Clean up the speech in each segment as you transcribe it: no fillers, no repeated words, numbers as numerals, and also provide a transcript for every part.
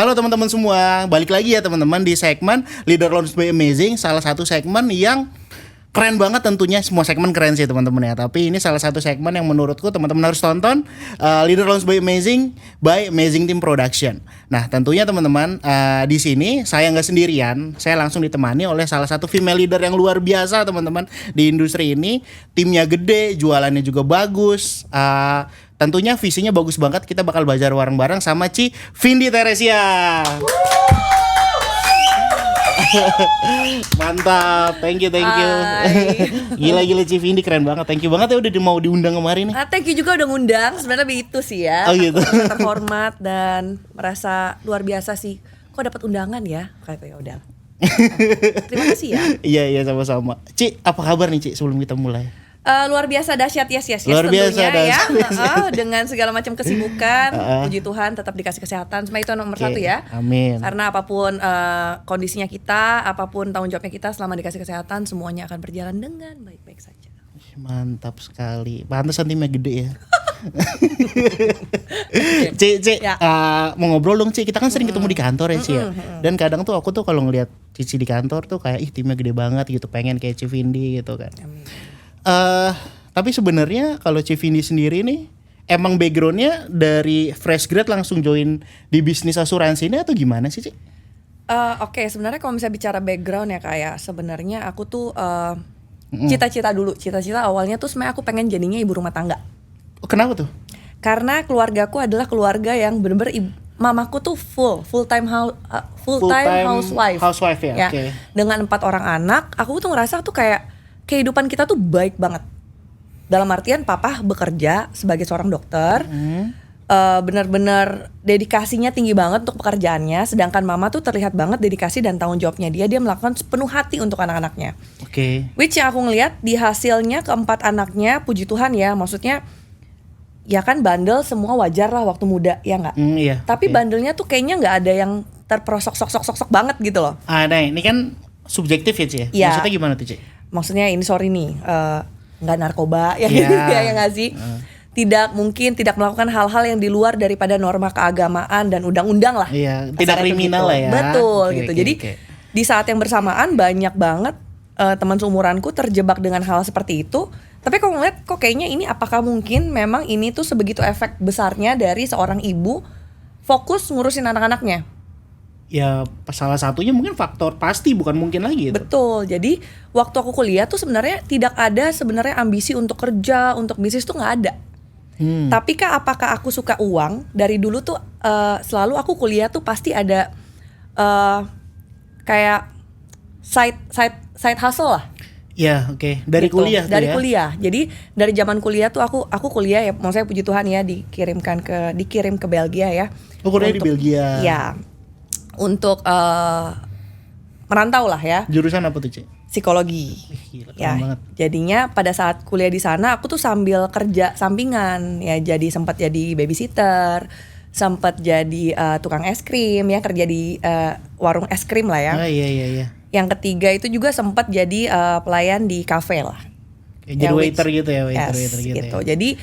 Halo teman-teman semua, balik lagi ya teman-teman di segmen Leader Launch by Amazing. Salah satu segmen yang keren banget tentunya, semua segmen keren sih teman-teman ya. Tapi ini salah satu segmen yang menurutku teman-teman harus tonton, Leader Launch by Amazing Team Production. Nah tentunya teman-teman di sini saya nggak sendirian, saya langsung ditemani oleh salah satu female leader yang luar biasa teman-teman di industri ini. Timnya gede, jualannya juga bagus. Tentunya visinya bagus banget. Kita bakal belajar bareng-bareng sama Ci Vindi Teresia. Mantap, thank you. Gila Ci Vindi keren banget. Thank you banget ya udah mau diundang kemarin nih. Thank you juga udah ngundang. Sebenarnya begitu sih ya. Oh gitu. Aku terhormat dan merasa luar biasa sih. Kok dapat undangan ya? Kayak ya udah. Terima kasih ya. Iya sama-sama. Ci, apa kabar nih Ci sebelum kita mulai? Luar biasa dahsyat yes luar biasa tentunya dahsyat. dengan segala macam kesibukan, puji Tuhan tetap dikasih kesehatan, semua itu nomor satu ya. Amin. Karena apapun kondisinya kita, apapun tanggung jawabnya kita, selama dikasih kesehatan semuanya akan berjalan dengan baik-baik saja. Mantap sekali. Pantesan timnya gede ya. Ci, ya. Mau ngobrol dong Ci. Kita kan sering ketemu di kantor ya Ci ya. Dan kadang tuh aku tuh kalau ngeliat Cici di kantor tuh kayak timnya gede banget gitu, pengen kayak Ci Vindi gitu kan. Amin. Tapi sebenarnya kalau Ci Vindi sendiri nih emang backgroundnya dari fresh grad langsung join di bisnis asuransi ini atau gimana sih Ci? Oke, sebenarnya kalau misalnya bicara background ya kayak sebenarnya aku tuh cita-cita awalnya tuh sebenarnya aku pengen jadinya ibu rumah tangga. Oh, kenapa tuh? Karena keluargaku adalah keluarga yang benar-benar mamaku tuh full time housewife. Housewife ya. Okay. Dengan 4 orang anak, aku tuh ngerasa tuh kayak kehidupan kita tuh baik banget. Dalam artian papa bekerja sebagai seorang dokter, benar-benar dedikasinya tinggi banget untuk pekerjaannya, sedangkan mama tuh terlihat banget dedikasi dan tanggung jawabnya dia melakukan sepenuh hati untuk anak-anaknya. Oke. Okay. Which yang aku ngeliat di hasilnya keempat anaknya, puji Tuhan ya, maksudnya ya kan bandel semua wajar lah waktu muda ya nggak? Iya. Tapi bandelnya tuh kayaknya nggak ada yang terperosok sok banget gitu loh. Nah ini kan subjektif ya Ci ya? Ya. Maksudnya gimana tuh Ci? Maksudnya ini sorry nih, nggak narkoba ya nggak sih? Tidak melakukan hal-hal yang di luar daripada norma keagamaan dan undang-undang lah. Iya, tidak kriminal gitu. lah ya. Betul okay, gitu. Okay, Jadi di saat yang bersamaan banyak banget teman seumuranku terjebak dengan hal seperti itu. Tapi kalau ngeliat kok kayaknya ini apakah mungkin memang ini tuh sebegitu efek besarnya dari seorang ibu fokus ngurusin anak-anaknya? Ya salah satunya mungkin faktor pasti bukan mungkin lagi gitu. Betul. Jadi waktu aku kuliah tuh sebenarnya tidak ada sebenarnya ambisi untuk kerja, untuk bisnis tuh nggak ada. Tapi apakah aku suka uang? Dari dulu tuh selalu aku kuliah tuh pasti ada kayak side hustle lah. Ya oke. Dari gitu. Kuliah dari tuh ya? Kuliah. Jadi dari zaman kuliah tuh aku kuliah ya, maksudnya puji Tuhan ya dikirim ke Belgia ya. Oh kuliah di Belgia. Ya. Untuk merantau lah ya. Jurusan apa tuh Ci? Psikologi. Gila, Ya, banget. jadinya pada saat kuliah di sana aku tuh sambil kerja sampingan ya, jadi sempat jadi babysitter, sempat jadi tukang es krim ya, kerja di warung es krim lah ya. Iya. Yang ketiga itu juga sempat jadi pelayan di kafe lah. Jadi waiter gitu ya, waiter gitu. Ya. Jadi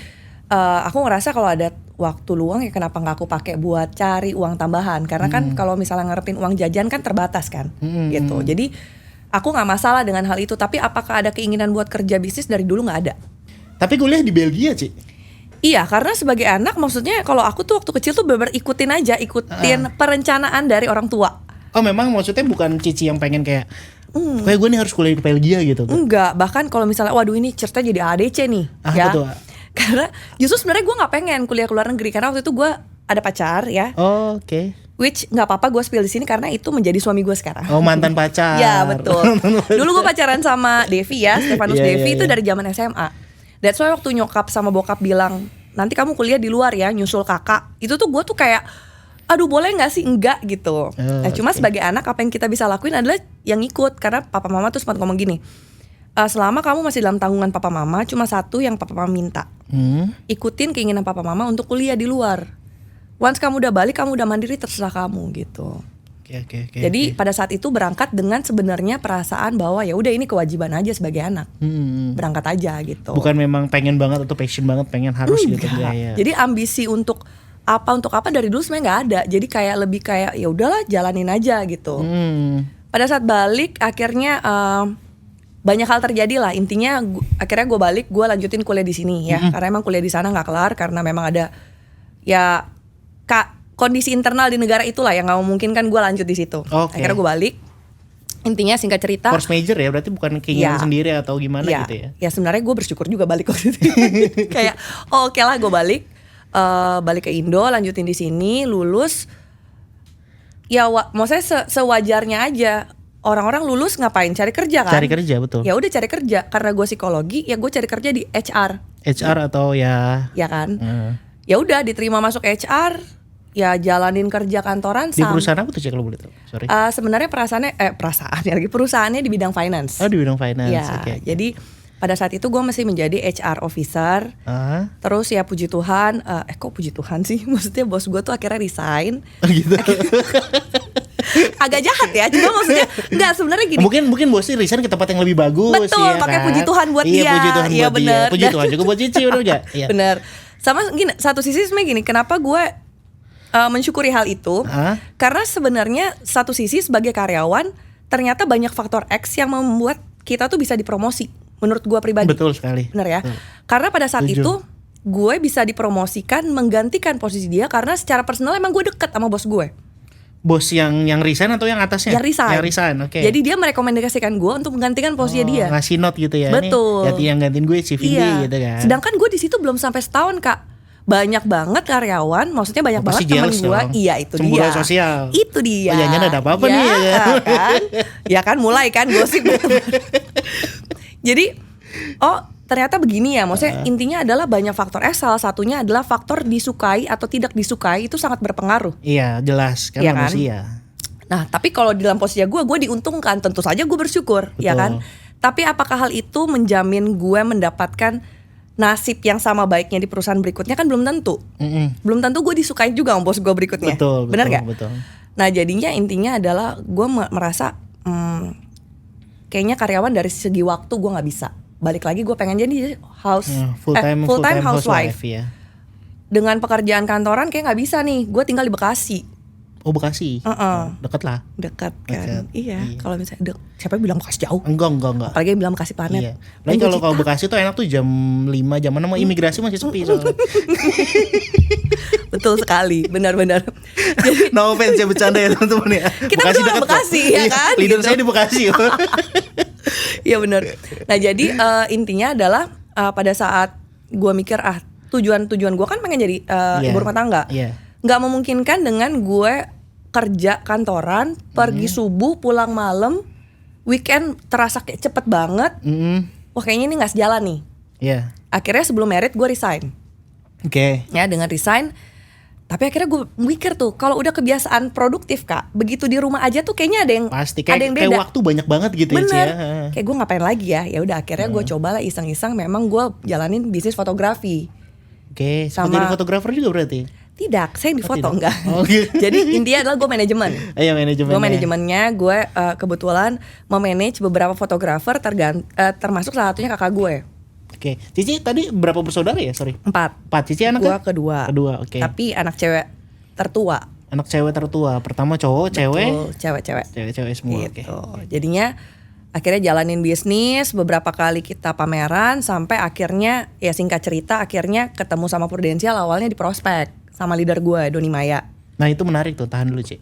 aku ngerasa kalau ada waktu luang ya kenapa nggak aku pakai buat cari uang tambahan, karena kan kalau misalnya ngarepin uang jajan kan terbatas kan, gitu. Jadi aku nggak masalah dengan hal itu, tapi apakah ada keinginan buat kerja bisnis dari dulu nggak ada. Tapi kuliah di Belgia Ci? Iya, karena sebagai anak maksudnya kalau aku tuh waktu kecil tuh bener-bener ikutin perencanaan dari orang tua. Oh memang maksudnya bukan Cici yang pengen kayak kayak gue nih harus kuliah di Belgia gitu. Enggak, bahkan kalau misalnya waduh ini ceritanya jadi ADC nih ya. Betul. Karena justru sebenarnya gue nggak pengen kuliah ke luar negeri, karena waktu itu gue ada pacar ya. Oh, oke. Which nggak apa-apa gue spill di sini karena itu menjadi suami gue sekarang. Oh mantan pacar. Ya betul. Dulu gue pacaran sama Devi ya, Stefanus Devi itu dari zaman SMA. That's why waktu nyokap sama bokap bilang nanti kamu kuliah di luar ya, nyusul kakak. Itu tuh gue tuh kayak aduh boleh nggak sih, enggak gitu. Cuma sebagai anak apa yang kita bisa lakuin adalah yang ikut, karena papa mama tuh sempat ngomong gini. Selama kamu masih dalam tanggungan papa mama, cuma satu yang papa mama minta. Ikutin keinginan papa mama untuk kuliah di luar. Once kamu udah balik, kamu udah mandiri, terserah kamu gitu. Oke. Jadi pada saat itu berangkat dengan sebenarnya perasaan bahwa ya udah ini kewajiban aja sebagai anak. Berangkat aja gitu. Bukan memang pengen banget atau passion banget pengen harus gitu enggak. Ya. Jadi ambisi untuk apa untuk apa dari dulu sebenarnya nggak ada. Jadi kayak lebih kayak ya udahlah jalanin aja gitu. Pada saat balik akhirnya banyak hal terjadi lah. Intinya akhirnya gue balik, gue lanjutin kuliah di sini ya. Karena emang kuliah di sana nggak kelar karena memang ada ya kondisi internal di negara itulah yang nggak memungkinkan gue lanjut di situ. Akhirnya gue balik. Intinya singkat cerita. Force major ya, berarti bukan keinginan sendiri atau gimana gitu ya? Ya sebenarnya gue bersyukur juga balik waktu itu. Kayak oke lah gue balik ke Indo, lanjutin di sini, lulus. Ya maksudnya sewajarnya aja. Orang-orang lulus ngapain? Cari kerja kan? Cari kerja, betul. Ya udah cari kerja. Karena gue psikologi, ya gue cari kerja di HR. HR atau ya? Ya kan. Ya udah diterima masuk HR, ya jalanin kerja kantoran. Di perusahaan apa tuh, Cek, kalau boleh tahu? Sorry. Sebenarnya perusahaannya di bidang finance. Oh, di bidang finance. Ya. Jadi pada saat itu gue masih menjadi HR officer. Terus ya puji Tuhan, kok puji Tuhan sih? Maksudnya bos gue tuh akhirnya resign. Gitu. Agak jahat ya, cuma maksudnya enggak, sebenarnya gini. Mungkin bosnya resign ke tempat yang lebih bagus. Betul, ya pakai kan? puji Tuhan buat dia. Iya, puji Tuhan buat bener. dia. Puji Tuhan juga buat Cici, udah enggak? Iya. Bener. Sama gini, satu sisi sebenarnya gini, kenapa gue mensyukuri hal itu? Karena sebenarnya satu sisi sebagai karyawan ternyata banyak faktor X yang membuat kita tuh bisa dipromosi. Menurut gue pribadi. Betul sekali. Bener ya. Karena pada saat itu gue bisa dipromosikan menggantikan posisi dia karena secara personal emang gue deket sama bos gue. Bos yang resign atau yang atasnya? Yang resign, oke. Jadi dia merekomendasikan gue untuk menggantikan posisi dia. Ngasih note gitu ya. Betul. Yang gantiin gue si Vindi gitu kan. Sedangkan gue di situ belum sampai setahun, Kak. Banyak banget karyawan, maksudnya banyak banget teman gue. Iya, itu Cemburu dia. Sosial. Itu dia. Jangan ada apa-apa nih ya. Kan? Ya kan mulai kan gosip. Jadi ternyata begini ya, maksudnya intinya adalah banyak faktor salah satunya adalah faktor disukai atau tidak disukai itu sangat berpengaruh. Iya, jelas kan ya manusia. Kan? Nah, tapi kalau di dalam posisi gue diuntungkan, tentu saja gue bersyukur. Betul. Ya kan. Tapi apakah hal itu menjamin gue mendapatkan nasib yang sama baiknya di perusahaan berikutnya? Kan belum tentu. Belum tentu gue disukai juga sama bos gue berikutnya. Betul. Benar gak? Betul. Nah, jadinya intinya adalah gue merasa kayaknya karyawan dari segi waktu gue nggak bisa. Balik lagi gue pengen jadi full time housewife. Ya. Dengan pekerjaan kantoran kayak nggak bisa nih. Gue tinggal di Bekasi. Oh, Bekasi. Deket lah. Dekat kan. Iya. Kalau misalnya siapa yang bilang Bekasi jauh? Enggak. Apalagi yang bilang Bekasi planet. Iya. Lagi kalau Bekasi tuh enak tuh jam 5, jam 6 imigrasi masih sepi soalnya. Betul sekali, benar-benar. Jadi, no offense ya, bercanda ya teman-teman ya. Kita Bekasi berdua Bekasi ya kan? Leader gitu. saya di Bekasi. Iya benar. Nah jadi intinya adalah pada saat gue mikir tujuan gue kan pengen jadi ibu rumah tangga. Nggak memungkinkan dengan gue kerja kantoran, pergi subuh, pulang malam, weekend terasa kayak cepet banget. Wah kayaknya ini nggak sejalan nih. Akhirnya sebelum married gue resign. Ya dengan resign. Tapi akhirnya gue mikir tuh, kalau udah kebiasaan produktif Kak, begitu di rumah aja tuh kayaknya ada yang pasti ada yang beda. Kayak waktu banyak banget gitu. Bener. Ya. Kayak gue ngapain lagi ya? Ya udah akhirnya gue cobalah iseng-iseng. Memang gue jalanin bisnis fotografi. Sama jadi fotografer juga berarti? Tidak, saya di foto enggak. Jadi intinya adalah gue manajemen. Manajemennya. Gue manajemennya, gue kebetulan memanage beberapa fotografer termasuk salah satunya kakak gue. Cici tadi berapa bersaudara ya? Sorry. 4. Cici anaknya? Gue kedua. Tapi anak cewek tertua. Anak cewek tertua. Pertama cowok, cewek. Cewek-cewek. Cewek-cewek semua. Gitu. Jadinya akhirnya jalanin bisnis, beberapa kali kita pameran sampai akhirnya ya singkat cerita akhirnya ketemu sama Prudential awalnya di prospek sama leader gue Doni Maya. Nah itu menarik tuh, tahan dulu Ci.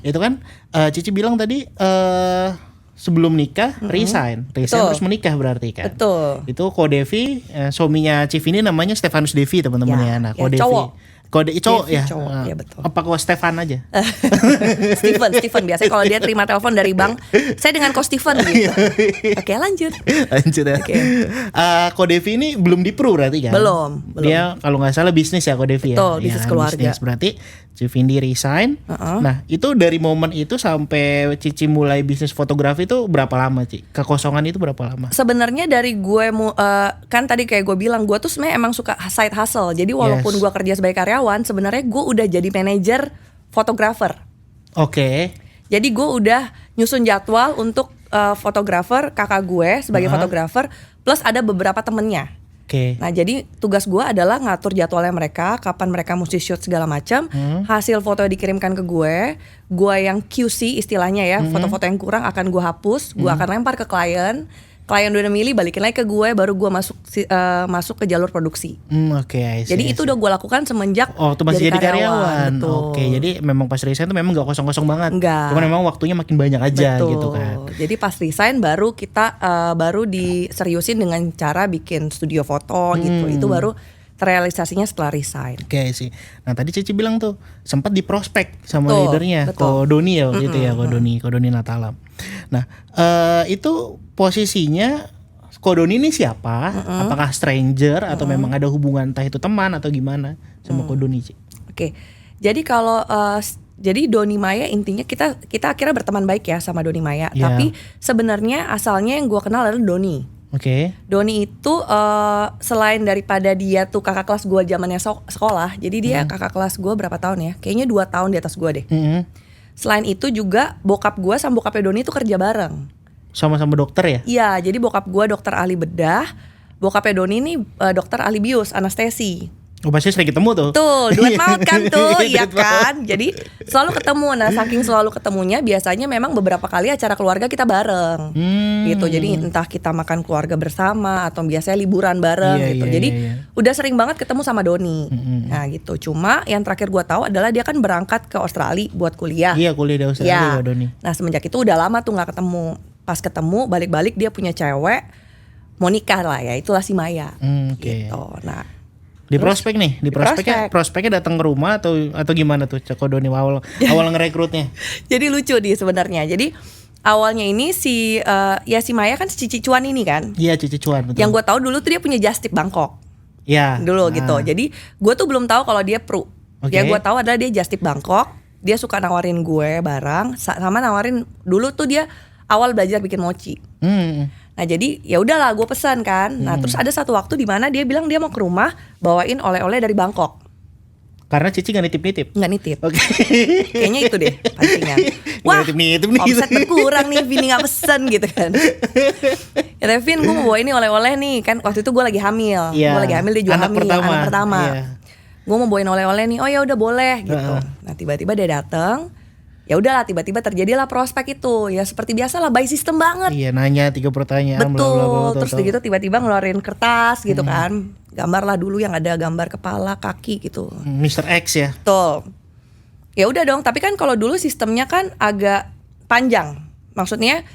Itu kan Cici bilang tadi sebelum nikah resign terus menikah berarti kan. Betul. Itu Ko Devi, suaminya Civ ini namanya Stefanus Devi teman-teman ya. Nah Ko Devi. Cowok ya. Ya betul. Apa Ko Stefan aja? Steven biasanya kalau dia terima telepon dari bank, saya dengan Ko Steven gitu. Oke, lanjut ya. Ko Devi ini belum di-pro berarti kan? Belum. Dia kalau nggak salah bisnis ya Ko Devi ya. Betul, bisnis keluarga. Bisnis. Berarti Civindi resign. Nah, itu dari momen itu sampai Cici mulai bisnis fotografi itu berapa lama, Ci? Kekosongan itu berapa lama? Sebenarnya dari gue kan tadi kayak gue bilang, gue tuh sebenarnya emang suka side hustle. Jadi walaupun gue kerja sebagai karyawan, sebenarnya gue udah jadi manajer fotografer. Jadi gue udah nyusun jadwal untuk fotografer kakak gue sebagai fotografer plus ada beberapa temennya. Oke. Nah jadi tugas gue adalah ngatur jadwalnya mereka, kapan mereka mesti shoot segala macam. Hasil foto dikirimkan ke gue yang QC istilahnya ya, foto-foto yang kurang akan gue hapus, gue akan lempar ke klien. Klien udah milih, balikin lagi ke gue, baru gue masuk ke jalur produksi. Oke, I see, Jadi I itu see. udah gue lakukan semenjak Waktu masih jadi karyawan. Betul. Oke, jadi memang pas resign tuh memang gak kosong-kosong banget. Enggak. Cuman memang waktunya makin banyak aja Betul. gitu kan. Jadi pas resign baru kita baru diseriusin dengan cara bikin studio foto gitu. Itu baru terrealisasinya setelah resign. Oke sih. Nah tadi Cici bilang tuh sempat diprospek sama Betul, leadernya, betul. Ko Doni ya waktu itu ya, Ko Doni Natalam. Nah itu posisinya Ko Doni ini siapa? Apakah stranger atau memang ada hubungan entah itu teman atau gimana sama Ko Doni, Ci? Oke. Jadi kalau jadi Doni Maya intinya kita akhirnya berteman baik ya sama Doni Maya. Iya. Tapi sebenarnya asalnya yang gue kenal adalah Doni. Oke. Doni itu selain daripada dia tuh kakak kelas gue zamannya sekolah, jadi dia kakak kelas gue berapa tahun ya? Kayaknya 2 tahun di atas gue deh. Selain itu juga bokap gue sama bokapnya Doni itu kerja bareng. Sama-sama dokter ya? Iya, jadi bokap gue dokter ahli bedah, bokapnya Doni ini dokter ahli bius, anestesi. Oh pasti sering ketemu tuh. Tuh, duet maut kan tuh, iya Duet maut. kan. Jadi selalu ketemu. Nah, saking selalu ketemunya biasanya memang beberapa kali acara keluarga kita bareng. Gitu. Jadi entah kita makan keluarga bersama atau biasanya liburan bareng Iya, gitu. iya, Jadi iya. udah sering banget ketemu sama Doni. Nah, gitu. Cuma yang terakhir gua tahu adalah dia kan berangkat ke Australia buat kuliah. Iya kuliah di Australia Iya. Ko Doni. Nah, semenjak itu udah lama tuh nggak ketemu. Pas ketemu balik-balik dia punya cewek mau nikah lah ya, itulah si Maya. Oke. Gitu. Nah, Di prospek nih, di prospek. prospeknya datang ke rumah atau gimana tuh Ko Doni awal ngerekrutnya? jadi lucu dia sebenarnya. Jadi awalnya ini si Maya kan si Cici Cuan ini kan. Iya Cici Cuan betul. Yang gue tahu dulu tuh dia punya Just Tip Bangkok Iya. dulu gitu. Jadi gue tuh belum tahu kalau dia pro. Oke. Yang gue tahu adalah dia Just Tip Bangkok. Dia suka nawarin gue barang, sama nawarin dulu tuh dia awal belajar bikin mochi. Nah jadi ya udahlah gue pesan kan. Nah terus ada satu waktu di mana dia bilang dia mau ke rumah bawain oleh-oleh dari Bangkok. Karena Cici gak nitip-nitip. Nggak nitip. Oke. Kayaknya itu deh pancingan. Wah, nitip-nitip nih. Omset berkurang nih, Vini gak pesen gitu kan. Ya Vin, gue mau bawa ini oleh-oleh nih. Kan waktu itu gue lagi hamil. Iya. Gue lagi hamil, dia juga Anak hamil. pertama. Anak pertama. Iya. Gue mau bawain oleh-oleh nih. Oh ya udah boleh gitu. Nah tiba-tiba dia dateng. Ya udahlah, tiba-tiba terjadilah prospek itu. Ya seperti biasa lah, by system banget. Iya nanya 3 pertanyaan. bla, bla, bla, Betul. bla, Terus gitu tiba-tiba ngeluarin kertas gitu kan. Gambar lah dulu yang ada gambar kepala, kaki gitu. Mr. X ya. Betul. Ya udah dong, tapi kan kalau dulu sistemnya kan agak panjang. Maksudnya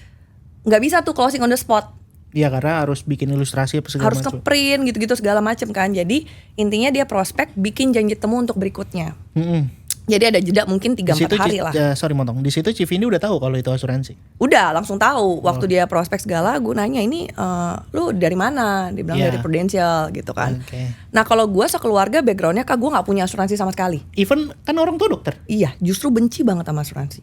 nggak bisa tuh closing on the spot. Iya karena harus bikin ilustrasi apa segala Harus macam. ngeprint gitu-gitu segala macam kan. Jadi intinya dia prospek bikin janji temu untuk berikutnya. Jadi ada jeda mungkin 3-4 hari lah. Sorry motong. Di situ Civini udah tahu kalau itu asuransi. Udah langsung tahu. Waktu dia prospek segala, gue nanya ini lu dari mana? Dia bilang Iya. dari Prudential gitu kan. Oke. Nah kalau gue sekeluarga backgroundnya kak gue nggak punya asuransi sama sekali. Even kan orang tua dokter. Iya, justru benci banget sama asuransi.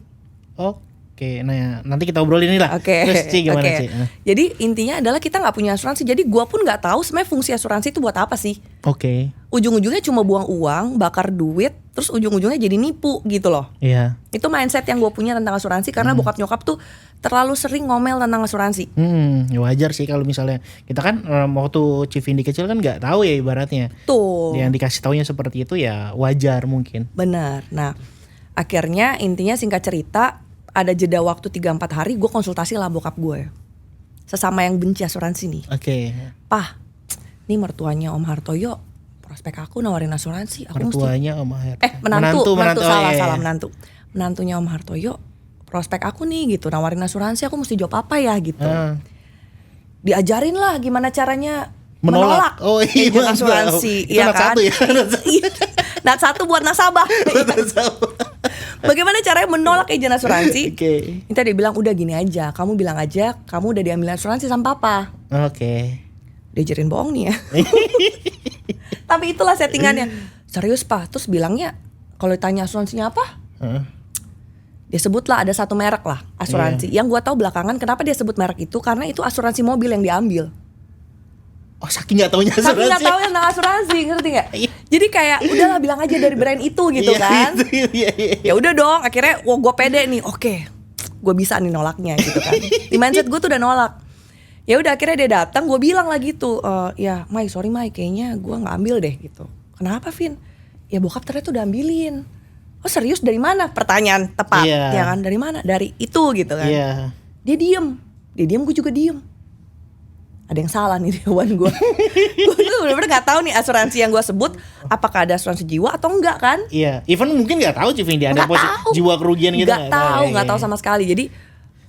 Oke, nah nanti kita obrolin ini lah. Oke, Terus Ci gimana oke. Ci? Jadi intinya adalah kita nggak punya asuransi. Jadi gue pun nggak tahu sebenarnya fungsi asuransi itu buat apa sih. Oke. Ujung-ujungnya cuma buang uang, bakar duit, terus ujung-ujungnya jadi nipu gitu loh. Iya. Itu mindset yang gue punya tentang asuransi karena bokap nyokap tuh terlalu sering ngomel tentang asuransi. Ya wajar sih kalau misalnya kita kan waktu Civini kecil kan nggak tahu ya ibaratnya. Tuh. Yang dikasih taunya seperti itu ya wajar mungkin. Benar. Nah, akhirnya intinya singkat cerita ada jeda waktu 3-4 hari gue konsultasi lah bokap gue. Sesama yang benci asuransi nih. Oke. Pah, ini mertuanya Om Hartoyo prospek aku nawarin asuransi. Aku Mertuanya Om Har. menantu salah iya. menantu. Menantunya Om Hartoyo prospek aku nih gitu nawarin asuransi, aku mesti jawab apa ya gitu. Diajarin lah gimana caranya menolak Oh iya, agent mantap. asuransi. Itu Iya nat kan? satu ya? Nat satu buat nasabah. Bagaimana caranya menolak agent asuransi? Oke. Kita dia bilang udah gini aja, kamu bilang aja kamu udah diambil asuransi sama papa. Oke. Diajarin bohong nih ya. Tapi itulah settingannya. Serius pak, terus bilangnya kalau ditanya asuransinya apa? Dia sebutlah ada satu merek lah asuransi. Yang gua tahu belakangan kenapa dia sebut merek itu karena itu asuransi mobil yang diambil. Oh saking nggak taunya Tapi asuransi. nggak tahu tentang asuransi, ngerti nggak? Jadi kayak udahlah bilang aja dari brand itu gitu Iya, kan. iya. Ya udah dong, akhirnya wah gue pede nih, oke, gue bisa nih nolaknya gitu kan. Di mindset gue tuh udah nolak. Ya udah akhirnya dia datang, gue bilang lagi tuh, ya Mai sorry Mai kayaknya gue nggak ambil deh gitu. Kenapa Vin? Ya bokap ternyata udah ambilin. Oh serius dari mana? Pertanyaan tepat, ya kan? Dari mana? Dari itu gitu kan. Dia diem, gue juga diem. Ada yang salah nih Dewan gue. Gue tuh bener-bener gak tahu nih asuransi yang gue sebut apakah ada asuransi jiwa atau enggak kan? Iya, even mungkin nggak tahu Civin dia ada jiwa kerugian gitu. Nggak tahu sama sekali. Jadi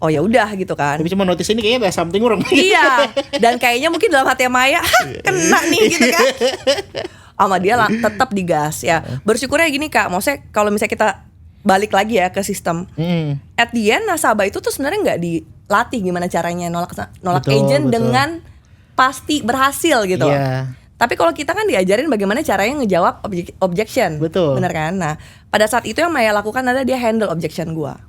oh ya udah gitu kan. Tapi cuma notice ini kayaknya ada something wrong. Iya. Dan kayaknya mungkin dalam hati Maya kena nih gitu kan. Sama dia tetap digas ya. Bersyukurnya gini Kak, maksudnya kalau misalnya kita balik lagi ya ke sistem. At the end nasabah itu tuh sebenarnya nggak dilatih gimana caranya nolak agent dengan pasti berhasil gitu. Tapi kalau kita kan diajarin bagaimana caranya ngejawab objection. Betul. Bener kan? Nah, pada saat itu yang Maya lakukan adalah dia handle objection gua.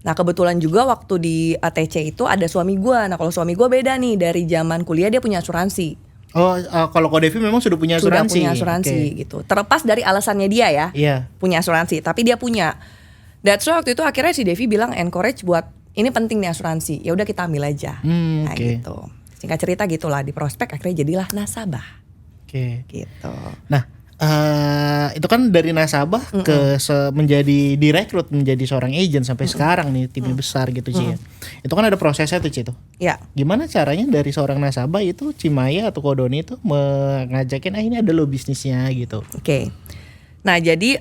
Nah, kebetulan juga waktu di ATC itu ada suami gua. Nah, kalau suami gua beda nih, dari zaman kuliah dia punya asuransi. Kalau Ko Devi memang sudah punya asuransi. Sudah punya asuransi gitu. Terlepas dari alasannya dia ya. Punya asuransi, tapi dia punya. That's why waktu itu akhirnya si Devi bilang encourage buat ini penting nih asuransi. Ya udah kita ambil aja. Nah, gitu. Singkat cerita gitulah, di prospek akhirnya jadilah nasabah. Gitu. Nah, itu kan dari nasabah ke menjadi direkrut menjadi seorang agent sampai sekarang nih timnya besar gitu Ci. Itu kan ada prosesnya tuh Ci tuh. Ya. Gimana caranya dari seorang nasabah itu Cimaya atau Kodoni itu mengajakin ini ada lo bisnisnya gitu. Oke. Nah, jadi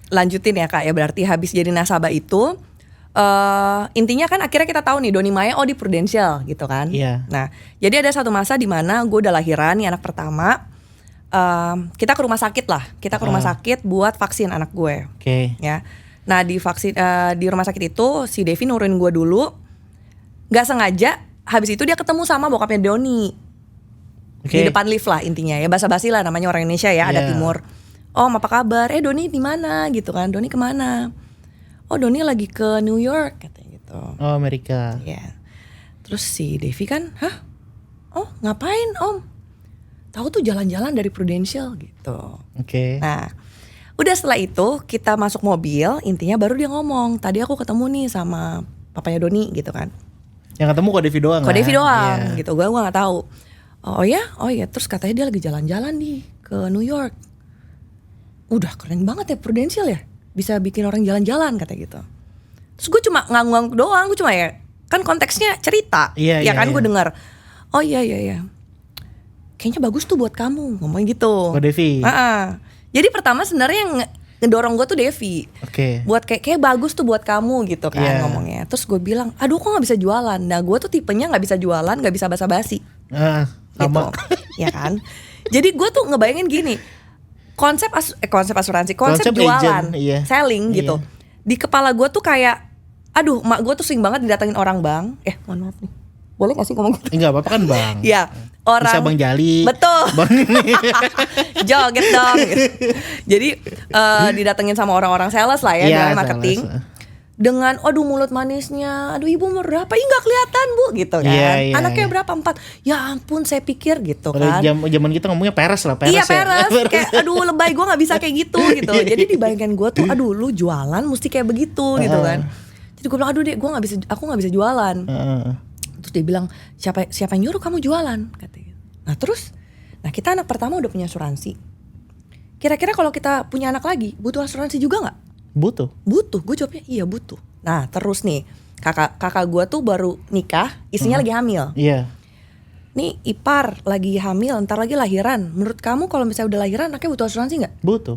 lanjutin ya Kak ya, berarti habis jadi nasabah itu intinya kan akhirnya kita tahu nih Doni Maya di Prudential gitu kan. Nah, jadi ada satu masa di mana gue udah lahiran nih anak pertama. Kita ke rumah sakit lah. Kita ke rumah sakit buat vaksin anak gue. Ya. Nah, di vaksin di rumah sakit itu si Devi nurunin gue dulu. Gak sengaja habis itu dia ketemu sama bokapnya Doni. Di depan lift lah intinya ya, basa-basi lah namanya orang Indonesia ya, ada timur. Om apa kabar? Doni di mana gitu kan. Doni kemana? Oh Doni lagi ke New York katanya gitu. Oh Amerika. Ya. Terus si Devi kan, hah? Oh ngapain om? Tahu tuh jalan-jalan dari Prudential gitu. Nah, udah setelah itu kita masuk mobil, intinya baru dia ngomong. Tadi aku ketemu nih sama papanya Doni gitu kan. Yang ketemu Ko Devi doang. Ko Devi doang gitu. Gue nggak tahu. Oh ya, terus katanya dia lagi jalan-jalan nih ke New York. Udah keren banget ya Prudential ya. Bisa bikin orang jalan-jalan katanya gitu. Terus gue cuma ngangguk doang, gue cuma ya kan konteksnya cerita, ya kan gue dengar. Oh iya. Kayaknya bagus tuh buat kamu, ngomong gitu. Ko Devi. Jadi pertama sebenarnya yang ngedorong gue tuh Devi. Buat kayak bagus tuh buat kamu gitu kan ngomongnya. Terus gue bilang, aduh kok nggak bisa jualan. Nah gue tuh tipenya nggak bisa jualan, nggak bisa basa-basi. Sama. Gitu. Ya kan. Jadi gue tuh ngebayangin gini. Konsep asuransi, konsep jualan, selling gitu. Di kepala gue tuh kayak, aduh, mak gue tuh sering banget didatengin orang bang. Mohon maaf nih, boleh gak sih ngomong gitu? Enggak apa-apa kan bang. Ya, orang. Bisa Bang Jali. Betul. Joget dong. Jadi didatengin sama orang-orang sales lah ya, dalam marketing. Dengan aduh mulut manisnya, aduh ibu umur berapa? Ih gak kelihatan bu gitu kan. Anaknya berapa? 4. Ya ampun saya pikir gitu kan. Zaman kita ngomongnya peres lah, peres. Iya peres, kayak aduh lebay gue gak bisa kayak gitu. Jadi dibayangkan gue tuh aduh lu jualan mesti kayak begitu gitu kan. Jadi gue bilang aduh deh aku gak bisa jualan. Terus dia bilang siapa yang nyuruh kamu jualan katanya. Nah terus, kita anak pertama udah punya asuransi. Kira-kira kalau kita punya anak lagi butuh asuransi juga gak? Butuh, gue jawabnya iya butuh. Nah terus nih kakak gue tuh baru nikah, istrinya lagi hamil. Nih ipar lagi hamil, ntar lagi lahiran. Menurut kamu kalau misalnya udah lahiran anaknya butuh asuransi nggak? Butuh.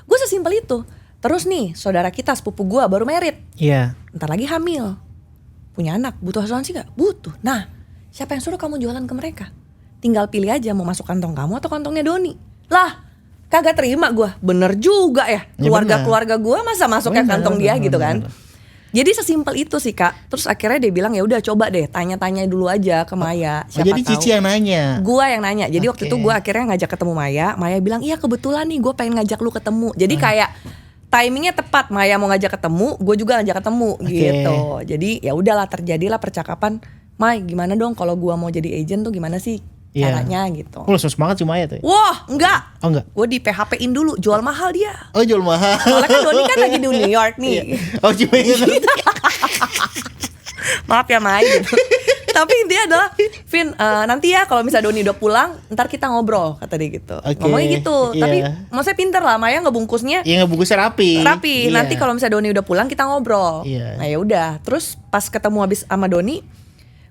Gue sesimpel itu. Terus nih saudara kita sepupu gue baru merit. Ntar lagi hamil, punya anak, butuh asuransi nggak? Butuh. Nah siapa yang suruh kamu jualan ke mereka? Tinggal pilih aja mau masuk kantong kamu atau kantongnya Doni. Lah kagak terima gue, bener juga ya keluarga gue masa masuk ke kantong dia gitu kan. Jadi sesimpel itu sih Kak. Terus akhirnya dia bilang ya udah coba deh tanya-tanya dulu aja ke Maya. Siapa jadi tahu. Cici yang nanya. Gue yang nanya. Jadi waktu itu gue akhirnya ngajak ketemu Maya. Maya bilang iya kebetulan nih gue pengen ngajak lu ketemu. Jadi kayak timingnya tepat. Maya mau ngajak ketemu, gue juga ngajak ketemu gitu. Jadi ya udahlah terjadilah percakapan. May gimana dong kalau gue mau jadi agent tuh gimana sih caranya gitu. Lu sus banget cuma ya tuh. Wah, enggak. Oh enggak. Gue di PHP-in dulu, jual mahal dia. Oh, jual mahal. Soalnya kan Doni kan lagi di New York nih. Oh, cuma gitu. Maaf ya Mai gitu. Tapi intinya adalah Vin, nanti ya kalau misalnya Doni udah pulang, ntar kita ngobrol, kata dia gitu. Ngomongnya gitu. Tapi maksudnya pinter lah, Maya ngebungkusnya. Iya, ngebungkusnya rapi. Rapi. Nanti kalau misalnya Doni udah pulang kita ngobrol. Nah ya udah. Terus pas ketemu habis sama Doni,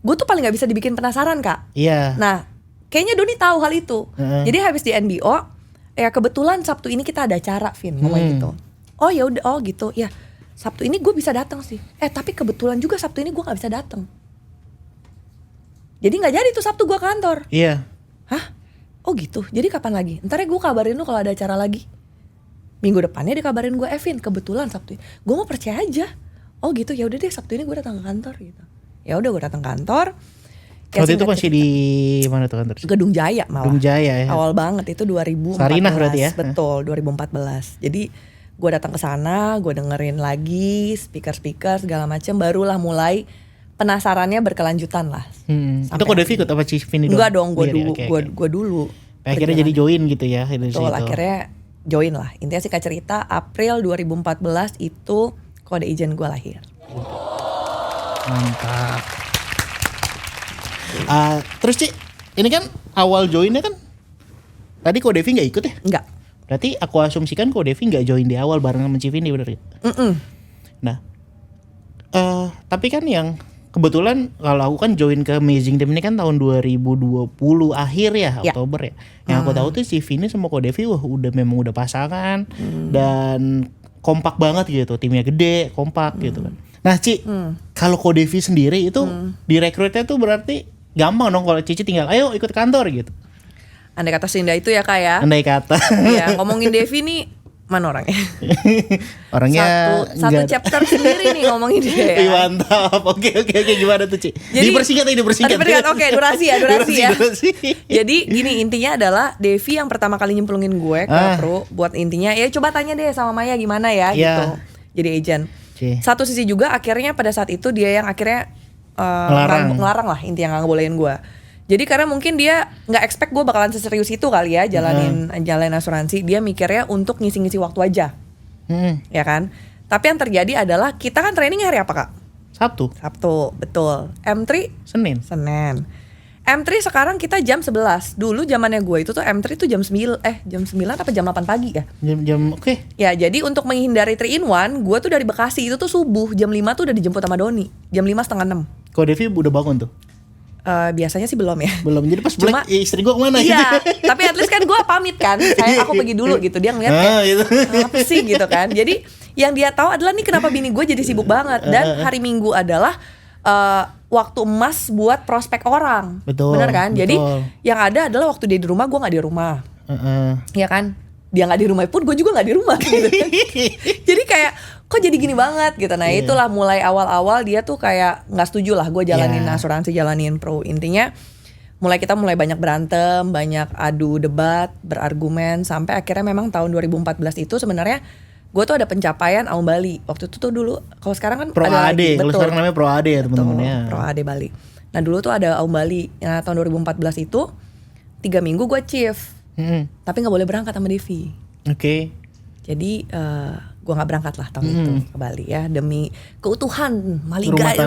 gue tuh paling nggak bisa dibikin penasaran, Kak. Iya. Nah, kayaknya Doni tahu hal itu. Jadi habis di NBO, ya kebetulan Sabtu ini kita ada acara, Vin, ngomong gitu. Oh ya udah, oh gitu. Ya, Sabtu ini gue bisa datang sih. Tapi kebetulan juga Sabtu ini gue nggak bisa datang. Jadi nggak jadi tuh Sabtu gue kantor. Iya. Hah? Oh gitu. Jadi kapan lagi? Ntar ya gue kabarin lu kalau ada acara lagi. Minggu depannya dikabarin gue, Vin, kebetulan Sabtu ini. Gue mau percaya aja. Oh gitu. Ya udah deh, Sabtu ini gue datang ke kantor gitu. Ya udah, gue datang kantor. Waktu itu masih di mana tuh kantor? Gedung Jaya malah. Gedung Jaya ya. Awal banget itu 2014. Sarinah berarti ya. Betul, 2014. Jadi gue datang ke sana, gue dengerin lagi speaker segala macam, barulah mulai penasarannya berkelanjutan lah. Itu kok Devi ikut apa Vini dong? Enggak dong, gue dulu. Gue dulu. Akhirnya jadi join gitu ya. Betul, akhirnya join lah. Intinya sih Kak cerita, April 2014 itu Kode Agent gue lahir. Mantap. Terus Ci, ini kan awal joinnya kan tadi Ko Devi nggak ikut ya? Enggak. Berarti aku asumsikan Ko Devi nggak join di awal bareng sama Civini, bener ya? Nah, tapi kan yang kebetulan kalau aku kan join ke Amazing Team ini kan tahun 2020 akhir ya, Oktober ya. Yang aku tahu tuh Civini sama Ko Devi memang udah pasangan dan kompak banget gitu, timnya gede, kompak gitu kan. Nah Ci, kalau Ko Devi sendiri itu direkrutnya tuh berarti gampang dong kalau Cici tinggal ayo ikut kantor gitu. Andai kata seindah itu ya Kak ya. Andai kata. Iya, ngomongin Devi nih mana orangnya? Orangnya satu chapter sendiri nih ngomongin dia. Ya. Mantap. Oke gimana tuh Ci? Dipersingkat. Oke, durasi ya. Jadi gini, intinya adalah Devi yang pertama kali nyemplungin gue ke Pro buat intinya ya coba tanya deh sama Maya gimana ya gitu. Jadi agent. Satu sisi juga akhirnya pada saat itu dia yang akhirnya ngelarang lah, intinya nggak ngebolehin gue. Jadi karena mungkin dia nggak expect gue bakalan seserius itu kali ya jalanin asuransi. Dia mikirnya untuk ngisi-ngisi waktu aja, ya kan. Tapi yang terjadi adalah kita kan training hari apa Kak? Sabtu, betul. M3 Senin. M3 sekarang kita jam 11. Dulu zamannya gue itu tuh M3 tuh jam 9 apa jam 8 pagi ya? Jam oke. Ya, jadi untuk menghindari 3-in-1, gue tuh dari Bekasi itu tuh subuh jam 5 tuh udah dijemput sama Doni. Jam 5:30. Kok Devi udah bangun tuh? Biasanya sih belum ya. Belum. Jadi pas balik istri gue kemana gitu. Iya, tapi at least kan gue pamit kan. Aku pergi dulu gitu. Dia ngeliat gitu. Apa sih gitu kan. Jadi yang dia tahu adalah nih kenapa bini gue jadi sibuk banget. Dan hari Minggu adalah waktu emas buat prospek orang. Betul. Bener kan? Jadi yang ada adalah waktu dia di rumah, gue gak di rumah. Iya kan? Dia gak di rumah pun gue juga gak di rumah gitu. Jadi kayak kok jadi gini banget gitu. Nah itulah mulai awal-awal dia tuh kayak gak setuju lah gue jalanin asuransi, jalanin Pro. Intinya kita mulai banyak berantem, banyak adu debat, berargumen. Sampai akhirnya memang tahun 2014 itu sebenarnya gue tuh ada pencapaian Aum Bali. Waktu itu tuh dulu, kalau sekarang kan Pro ada AD, kalau sekarang namanya Pro AD ya teman-teman ya. Pro AD Bali. Nah dulu tuh ada Aum Bali. Nah tahun 2014 itu 3 minggu gue chief. Tapi gak boleh berangkat sama Devi. Oke. Jadi gue gak berangkat lah tahun itu ke Bali ya. Demi keutuhan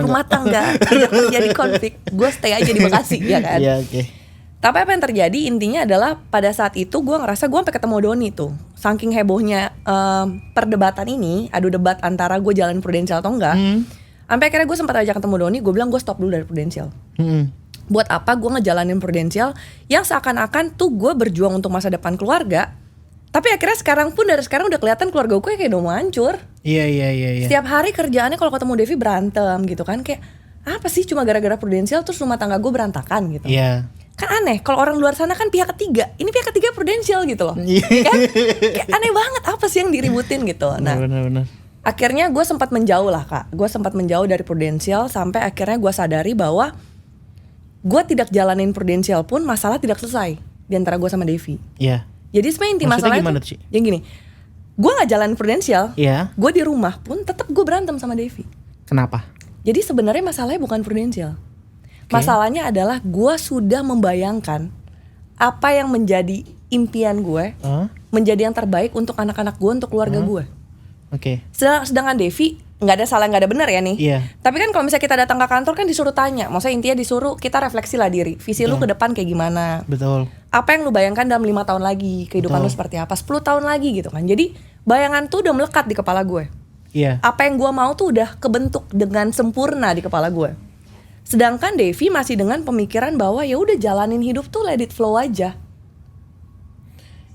rumah tangga tidak terjadi konflik. Gue stay aja di Bekasi ya kan. Iya oke. Tapi apa yang terjadi intinya adalah pada saat itu gue ngerasa gue sampai ketemu Doni tuh. Saking hebohnya perdebatan ini, adu debat antara gue jalan Prudential atau enggak. Sampai akhirnya gue sempat ajak ketemu Doni, gue bilang gue stop dulu dari Prudential. Buat apa gue ngejalanin Prudential yang seakan-akan tuh gue berjuang untuk masa depan keluarga. Tapi akhirnya dari sekarang udah kelihatan keluarga gue kayak udah mau hancur. Iya. Setiap hari kerjaannya kalau ketemu Devi berantem gitu kan. Kayak apa sih cuma gara-gara Prudential terus rumah tangga gue berantakan gitu. Iya. Kan aneh, kalau orang luar sana kan pihak ketiga. Ini pihak ketiga Prudential gitu loh. Kan kayak aneh banget, apa sih yang diributin gitu. Nah benar. Akhirnya gue sempat menjauh lah Kak. Gue sempat menjauh dari Prudential sampai akhirnya gue sadari bahwa gue tidak jalanin Prudential pun masalah tidak selesai di antara gue sama Devi. Iya. Jadi sebenarnya inti masalahnya gimana, tuh yang gini, gue gak jalanin Prudential, gue di rumah pun tetap gue berantem sama Devi. Kenapa? Jadi sebenarnya masalahnya bukan Prudential. Masalahnya adalah gue sudah membayangkan apa yang menjadi impian gue, menjadi yang terbaik untuk anak-anak gue, untuk keluarga gue. Oke. Sedangkan Devi nggak ada salah nggak ada benar ya nih. Iya. Tapi kan kalau misalnya kita datang ke kantor kan disuruh tanya, maksudnya intinya disuruh kita refleksi lah diri, visi lu ke depan kayak gimana, Betul. apa yang lu bayangkan dalam 5 tahun lagi, kehidupan lu seperti apa, 10 tahun lagi gitu kan. Jadi bayangan tuh udah melekat di kepala gue. Iya. Apa yang gue mau tuh udah kebentuk dengan sempurna di kepala gue. Sedangkan Devi masih dengan pemikiran bahwa ya udah jalanin hidup tuh let it flow aja.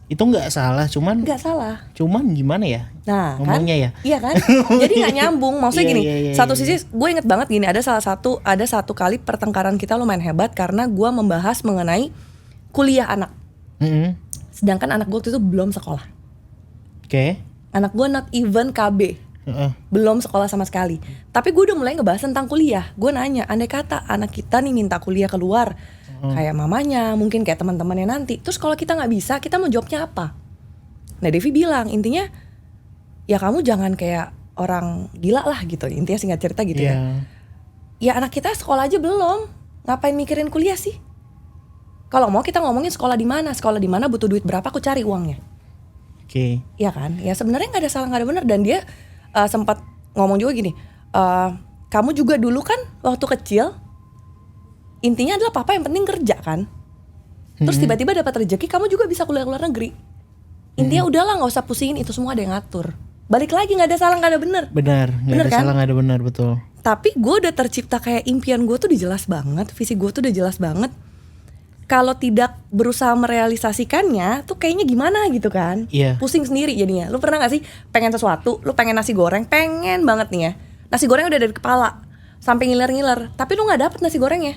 Itu nggak salah, cuman Nggak salah. gimana ya? Nah, Ngomongnya kan? ya. Iya kan? Jadi nggak nyambung. Maksudnya Iya, gini, iya, satu iya. sisi gue inget banget gini, ada satu kali pertengkaran kita lumayan hebat karena gue membahas mengenai kuliah anak. Mm-mm. Sedangkan anak gue waktu itu belum sekolah. Oke. Anak gue not even KB. Heeh. Belum sekolah sama sekali. Tapi gue udah mulai ngebahas tentang kuliah. Gue nanya, andai kata anak kita nih minta kuliah keluar, kayak mamanya, mungkin kayak teman-temannya nanti. Terus kalau kita nggak bisa, kita mau jawabnya apa? Nah Devi bilang, intinya ya kamu jangan kayak orang gila lah gitu. Intinya singkat cerita gitu Iya. ya. Ya anak kita sekolah aja belum, ngapain mikirin kuliah sih? Kalau mau kita ngomongin sekolah di mana butuh duit berapa, aku cari uangnya. Oke. Iya kan? Ya sebenarnya nggak ada salah nggak ada benar. Dan dia sempat ngomong juga gini, kamu juga dulu kan waktu kecil, intinya adalah papa yang penting kerja kan. Terus tiba-tiba dapat rezeki, kamu juga bisa kuliah luar negeri. Intinya udahlah nggak usah pusingin, itu semua ada yang ngatur. Balik lagi nggak ada salah nggak ada benar. Benar, nggak Bener ada kan? salah, nggak ada benar, betul. Tapi gue udah tercipta kayak impian gue tuh udah jelas banget, visi gue tuh udah jelas banget. Kalau tidak berusaha merealisasikannya tuh kayaknya gimana gitu kan. Iya. Pusing sendiri jadinya. Lu pernah gak sih pengen sesuatu, lu pengen nasi goreng, pengen banget nih ya. Nasi goreng udah dari kepala sampai ngiler-ngiler, tapi lu gak dapet nasi gorengnya.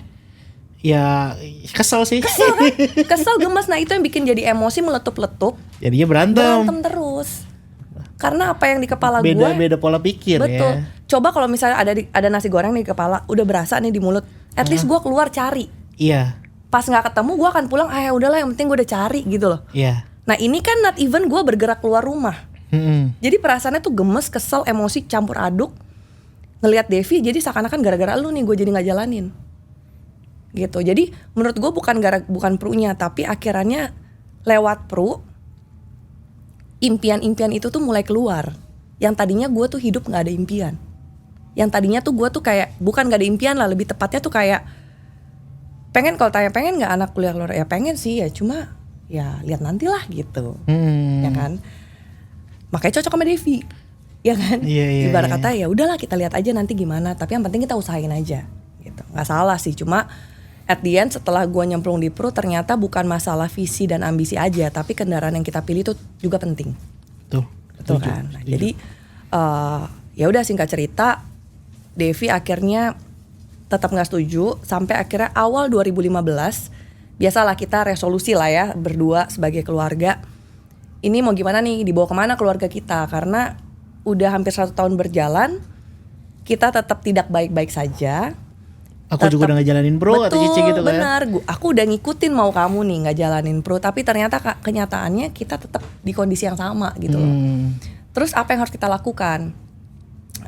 Ya kesel sih. Kesel kan? Kesel, gemes. Nah itu yang bikin jadi emosi meletup-letup, Jadinya berantem. terus. Karena apa yang di kepala gue Beda pola pikir betul. ya. Coba kalau misalnya ada nasi goreng nih di kepala, udah berasa nih di mulut. At least gue keluar cari. Iya. Pas nggak ketemu gue akan pulang, ya udahlah yang penting gue udah cari gitu loh. Iya. Nah ini kan not even gue bergerak keluar rumah. Mm-mm. Jadi perasaannya tuh gemes, kesel, emosi campur aduk. Ngelihat Devi jadi seakan-akan gara-gara lu nih gue jadi nggak jalanin. Gitu. Jadi menurut gue bukan prunya, tapi akhirannya lewat pru impian-impian itu tuh mulai keluar. Yang tadinya gue tuh hidup nggak ada impian. Yang tadinya tuh gue tuh kayak bukan nggak ada impian lah, lebih tepatnya tuh kayak pengen, kalau tanya pengen nggak anak kuliah keluar, ya pengen sih ya, cuma ya lihat nantilah gitu. Ya kan, makanya cocok sama Devi, ya kan. Iya, Ibarat iya. kata ya udahlah kita lihat aja nanti gimana, tapi yang penting kita usahain aja gitu. Nggak salah sih, cuma at the end setelah gue nyemplung di pro, ternyata bukan masalah visi dan ambisi aja, tapi kendaraan yang kita pilih itu juga penting. Tuh. Betul kan. Nah, jadi ya udah singkat cerita, Devi akhirnya tetap nggak setuju sampai akhirnya awal 2015. Biasalah kita resolusi lah ya berdua sebagai keluarga. Ini mau gimana nih, dibawa kemana keluarga kita, karena udah hampir 1 tahun berjalan kita tetap tidak baik-baik saja. Aku juga udah ngejalanin pro atau Cici gitu kan. Benar, aku udah ngikutin mau kamu nih nggak jalanin pro, tapi ternyata kenyataannya kita tetap di kondisi yang sama gitu loh. Terus apa yang harus kita lakukan?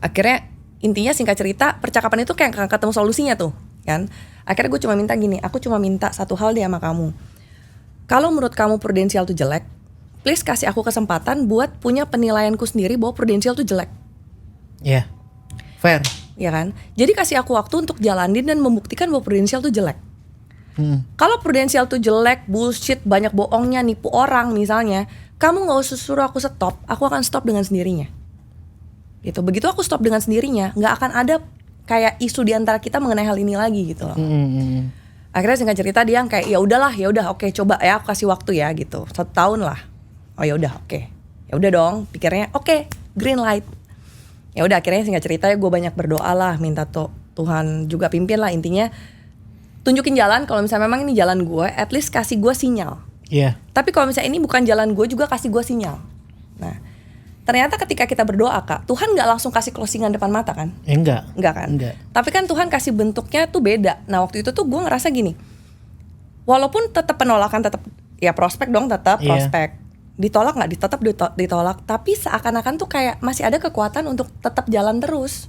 Akhirnya intinya singkat cerita percakapan itu kayak gak ketemu solusinya tuh kan. Akhirnya gue cuma minta gini, aku cuma minta satu hal deh sama kamu. Kalau menurut kamu prudensial tuh jelek, please kasih aku kesempatan buat punya penilaianku sendiri bahwa prudensial tuh jelek. Iya. Fair. Ya kan? Jadi kasih aku waktu untuk jalanin dan membuktikan bahwa prudensial tuh jelek. Kalau prudensial tuh jelek, bullshit, banyak bohongnya, nipu orang misalnya, kamu gak usah suruh aku stop, aku akan stop dengan sendirinya. Gitu. Begitu aku stop dengan sendirinya, nggak akan ada kayak isu di antara kita mengenai hal ini lagi gitu loh. Akhirnya singkat cerita dia yang kayak ya udahlah, ya udah oke, coba ya aku kasih waktu ya gitu, 1 tahun lah. Oh ya udah oke, ya udah dong, pikirnya oke, green light. Ya udah akhirnya singkat cerita ya gue banyak berdoa lah, minta Tuhan juga pimpin lah, intinya tunjukin jalan. Kalau misalnya memang ini jalan gue, at least kasih gue sinyal. Iya. Tapi kalau misalnya ini bukan jalan gue, juga kasih gue sinyal. Nah ternyata ketika kita berdoa Kak, Tuhan gak langsung kasih closingan depan mata kan? Enggak. Enggak kan? Enggak. Tapi kan Tuhan kasih bentuknya tuh beda. Nah waktu itu tuh gue ngerasa gini, walaupun tetap penolakan, tetap ya prospek dong, tetap prospek. Ditolak gak? Tetap ditolak. Tapi seakan-akan tuh kayak masih ada kekuatan untuk tetap jalan terus.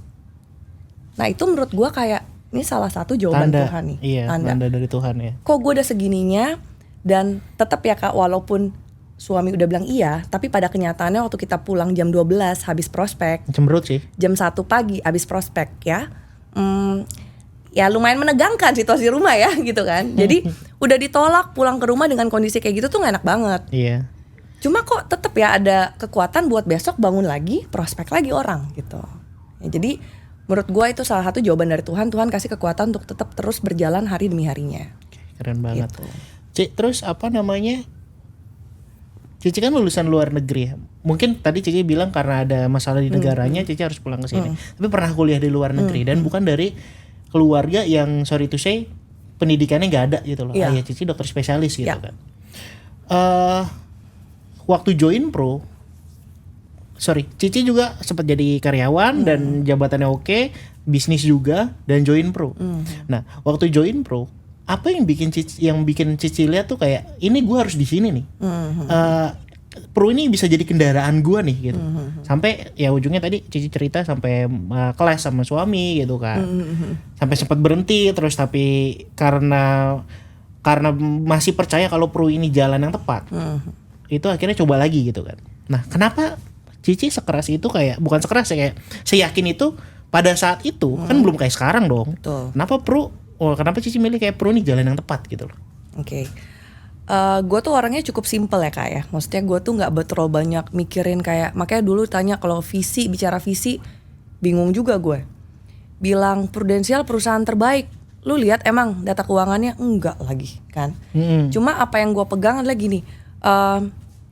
Nah itu menurut gue kayak, ini salah satu jawaban Tanda. Tuhan nih. Iya, tanda dari Tuhan ya. Kok gue udah segininya, dan tetap ya Kak, walaupun suami udah bilang iya, tapi pada kenyataannya waktu kita pulang jam 12 habis prospek, Cemberut sih. jam 1 pagi habis prospek ya. Ya lumayan menegangkan situasi rumah ya gitu kan. Jadi udah ditolak pulang ke rumah dengan kondisi kayak gitu tuh gak enak banget. Iya. Cuma kok tetap ya ada kekuatan buat besok bangun lagi, prospek lagi orang gitu. Ya, jadi menurut gue itu salah satu jawaban dari Tuhan. Tuhan kasih kekuatan untuk tetap terus berjalan hari demi harinya. Keren banget. Gitu. Ci, terus apa namanya? Cici kan lulusan luar negeri ya. Mungkin tadi Cici bilang karena ada masalah di negaranya Cici harus pulang ke sini. Tapi pernah kuliah di luar negeri dan bukan dari keluarga yang sorry to say pendidikannya nggak ada gitu loh. Iya. Ayah Cici dokter spesialis gitu Iya. kan. Waktu join pro, Cici juga sempat jadi karyawan dan jabatannya oke, bisnis juga dan join pro. Nah, waktu join pro, apa yang bikin Cici lihat tuh kayak ini gue harus di sini nih. Pro ini bisa jadi kendaraan gue nih gitu. Sampai ya ujungnya tadi Cici cerita sampai kelas sama suami gitu kan. Sampai sempat berhenti terus tapi karena masih percaya kalau pro ini jalan yang tepat. Itu akhirnya coba lagi gitu kan. Nah, kenapa Cici sekeras itu kayak bukan sekeras ya kayak seyakin itu pada saat itu kan belum kayak sekarang dong. Betul. Kenapa Cici milih kayak pro ini jalan yang tepat gitu loh. Oke. Gue tuh orangnya cukup simple ya kak ya. Maksudnya gue tuh nggak terlalu banyak mikirin kayak, makanya dulu tanya kalau bicara visi, bingung juga gue. Bilang Prudensial perusahaan terbaik, lu lihat emang data keuangannya enggak lagi kan. Cuma apa yang gue pegang adalah gini,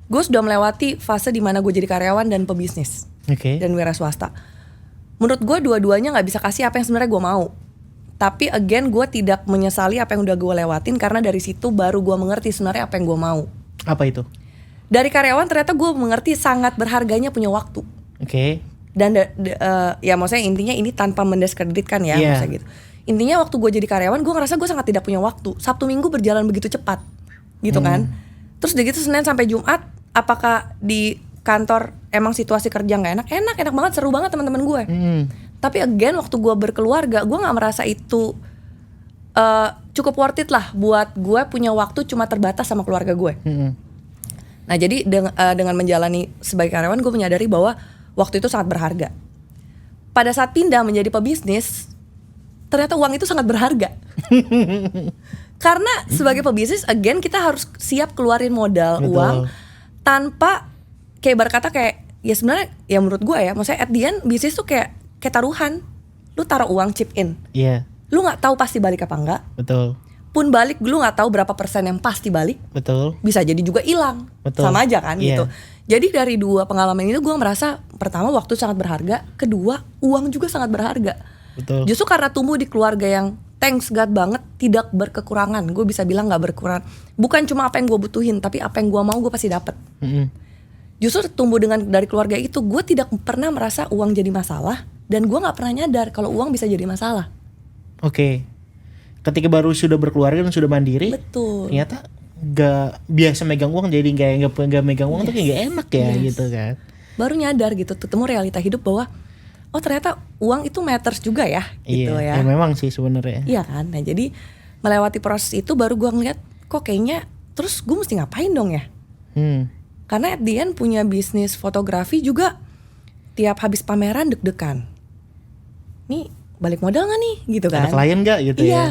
gue sudah melewati fase dimana gue jadi karyawan dan pebisnis dan wira swasta. Menurut gue dua-duanya nggak bisa kasih apa yang sebenarnya gue mau. Tapi again gue tidak menyesali apa yang udah gue lewatin karena dari situ baru gue mengerti sebenarnya apa yang gue mau. Apa itu? Dari karyawan ternyata gue mengerti sangat berharganya punya waktu. Dan ya maksudnya intinya ini tanpa mendiskreditkan ya, maksudnya gitu. Intinya waktu gue jadi karyawan gue ngerasa gue sangat tidak punya waktu. Sabtu Minggu berjalan begitu cepat, gitu kan. Terus udah gitu Senin sampai Jumat, apakah di kantor emang situasi kerja nggak enak? Enak banget, seru banget teman-teman gue. Tapi again waktu gue berkeluarga, gue nggak merasa itu cukup worth it lah buat gue punya waktu cuma terbatas sama keluarga gue. Nah jadi dengan menjalani sebagai karyawan gue menyadari bahwa waktu itu sangat berharga. Pada saat pindah menjadi pebisnis, ternyata uang itu sangat berharga. Karena sebagai pebisnis, again kita harus siap keluarin modal. Betul. Uang tanpa kayak berkata kayak ya sebenarnya ya menurut gue ya, maksudnya at the end bisnis tuh kayak taruhan. Lu taruh uang chip in. Lu nggak tahu pasti balik apa enggak. Betul. Pun balik lu nggak tahu berapa persen yang pasti balik. Betul. Bisa jadi juga hilang. Sama aja kan gitu. Jadi dari dua pengalaman ini gue merasa pertama waktu sangat berharga, kedua uang juga sangat berharga. Betul. Justru karena tumbuh di keluarga yang thanks God banget tidak berkekurangan. Gue bisa bilang nggak berkurang. Bukan cuma apa yang gue butuhin, tapi apa yang gue mau gue pasti dapet. Justru tumbuh dari keluarga itu, gue tidak pernah merasa uang jadi masalah. Dan gue gak pernah nyadar kalau uang bisa jadi masalah. Ketika baru sudah berkeluarga dan sudah mandiri, betul. Ternyata gak biasa megang uang, jadi gak megang uang tuh kayak gak enak ya gitu kan. Baru nyadar gitu, ketemu realita hidup bahwa oh ternyata uang itu matters juga ya gitu ya. Memang sih sebenarnya. Iya kan, nah jadi melewati proses itu baru gue ngeliat kok kayaknya terus gue mesti ngapain dong ya. Karena at the end punya bisnis fotografi juga tiap habis pameran deg-degan. Nih balik modal gak nih gitu kan. Ada klien gak gitu ya. Iya,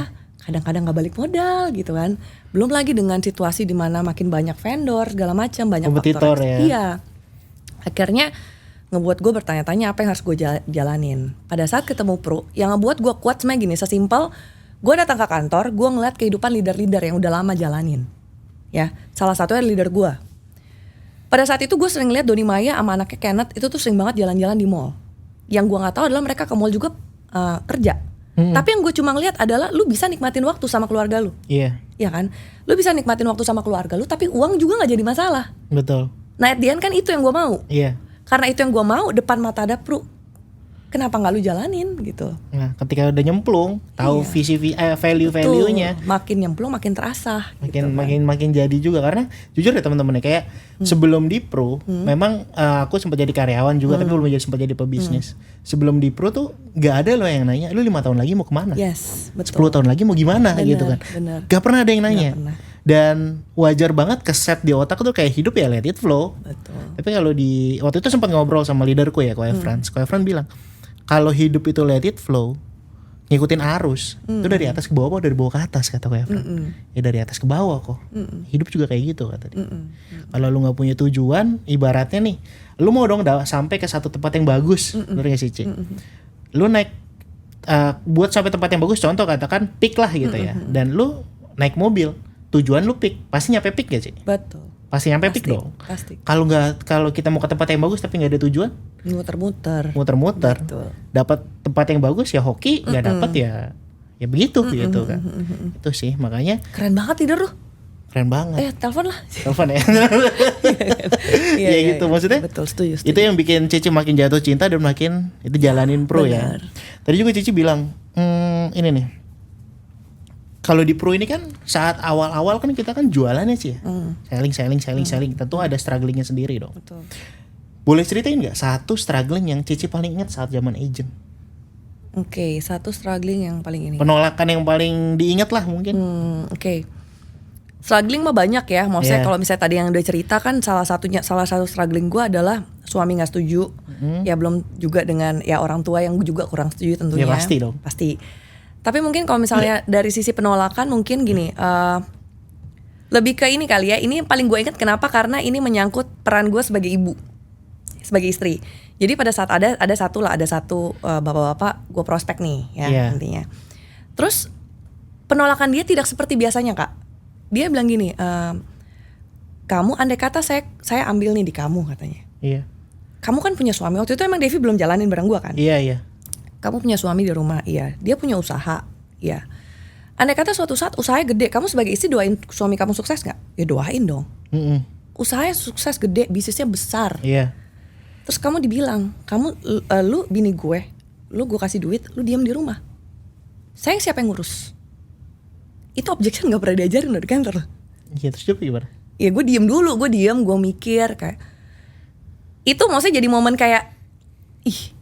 kadang-kadang gak balik modal gitu kan. Belum lagi dengan situasi dimana makin banyak vendor segala macam, banyak kompetitor faktor. Ya. Iya. Akhirnya ngebuat gue bertanya-tanya apa yang harus gue jalanin. Pada saat ketemu pro, yang ngebuat gue kuat sebenarnya gini, sesimpel gue datang ke kantor, gue ngeliat kehidupan leader-leader yang udah lama jalanin. Ya, salah satunya leader gue. Pada saat itu gue sering lihat Doni Maya sama anaknya Kenneth itu tuh sering banget jalan-jalan di mall. Yang gue nggak tahu adalah mereka ke mall juga kerja. Tapi yang gue cuma ngeliat adalah lu bisa nikmatin waktu sama keluarga lu. Iya kan? Lu bisa nikmatin waktu sama keluarga lu, tapi uang juga nggak jadi masalah. Betul. Nah at the end kan itu yang gue mau. Iya. Karena itu yang gue mau, depan mata ada pro. Kenapa nggak lu jalanin gitu? Nah ketika udah nyemplung, tahu value-nya, makin nyemplung makin terasa. Makin jadi juga karena jujur ya teman-teman ya kayak sebelum di pro, memang aku sempat jadi karyawan juga tapi belum sempat jadi pebisnis. Sebelum di pro tuh nggak ada loh yang nanya, lu 5 tahun lagi mau kemana? Yes, betul. 10 tahun lagi mau gimana gitu kan? Bener. Gak pernah ada yang nanya. Dan wajar banget keset di otak tuh kayak hidup ya let it flow. Betul. Tapi kalau di waktu itu sempat ngobrol sama leaderku ya, Ko Efran. Ko Efran bilang kalau hidup itu let it flow, ngikutin arus. Itu dari atas ke bawah apa dari bawah ke atas kata Ko Efran. Ya dari atas ke bawah kok. Hidup juga kayak gitu kata dia. Kalau lu nggak punya tujuan, ibaratnya nih, lu mau dong sampai ke satu tempat yang bagus, bener gak sih Ci? Lu naik buat sampai tempat yang bagus, contoh katakan peak lah gitu ya. Dan lu naik mobil, tujuan lu peak, pasti nyampe peak gak sih? Betul. Pasti nyampe peak dong. Pasti. Kalau kita mau ke tempat yang bagus tapi nggak ada tujuan, muter-muter. Betul. Dapat tempat yang bagus ya hoki, nggak dapat ya begitu gitu kan. Itu sih makanya Keren banget tidur lu. keren banget. Telepon lah. Telepon ya. Ya gitu maksudnya. Betul, setuju. Itu yang bikin Cici makin jatuh cinta dan makin itu jalanin pro Benar. ya. Tadi juga Cici bilang, ini nih. Kalau di pro ini kan saat awal-awal kan kita kan jualannya sih ya. Selling. Tentu ada strugglingnya sendiri dong. Betul. Boleh ceritain nggak satu struggling yang Cici paling ingat saat zaman agent? Oke, satu struggling yang paling ini. Penolakan yang paling diingat lah mungkin. Oke. Struggling mah banyak ya. Maksudnya Yeah. kalau misalnya tadi yang udah cerita kan salah satu struggling gue adalah suami nggak setuju. Ya belum juga dengan ya orang tua yang juga kurang setuju tentunya. Ya pasti dong. Pasti. Tapi mungkin kalau misalnya dari sisi penolakan mungkin gini, lebih ke ini kali ya. Ini yang paling gue ingat kenapa? Karena ini menyangkut peran gue sebagai ibu, sebagai istri. Jadi pada saat ada satu bapak-bapak gue prospek nih ya Yeah. intinya. Terus penolakan dia tidak seperti biasanya Kak. Dia bilang gini, kamu andai kata saya ambil nih di kamu katanya. Iya. Kamu kan punya suami. Waktu itu emang Devi belum jalanin bareng gue kan. Iya. Kamu punya suami di rumah, iya. Dia punya usaha, iya. Andai kata suatu saat usahanya gede, kamu sebagai istri doain suami kamu sukses nggak? Ya doain dong. Usahanya sukses gede, bisnisnya besar. Iya. Terus kamu dibilang, lu bini gue kasih duit, lu diam di rumah. Sayang siapa yang ngurus? Itu objection nggak pernah diajarin loh di kantor. Iya terus dia gimana? Ya gue diem dulu, gue mikir kayak. Itu maksudnya jadi momen kayak, ih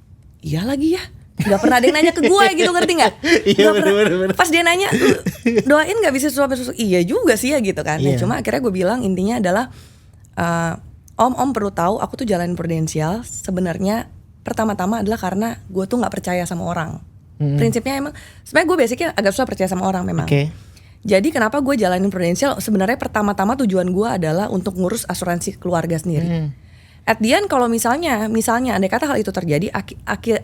iya lagi ya. Gak pernah ada yang nanya ke gue gitu, ngerti gak? Iya bener. Pas dia nanya, "Lu doain gak bisa suami susu?" Iya juga sih ya gitu kan. Iya. Nah, cuma akhirnya gue bilang intinya adalah Om perlu tahu aku tuh jalanin prudensial sebenarnya pertama-tama adalah karena gue tuh gak percaya sama orang. Prinsipnya emang sebenarnya gue basicnya agak susah percaya sama orang memang. Oke. Jadi kenapa gue jalanin prudensial? Sebenarnya pertama-tama tujuan gue adalah untuk ngurus asuransi keluarga sendiri. At the end kalau misalnya andai kata hal itu terjadi,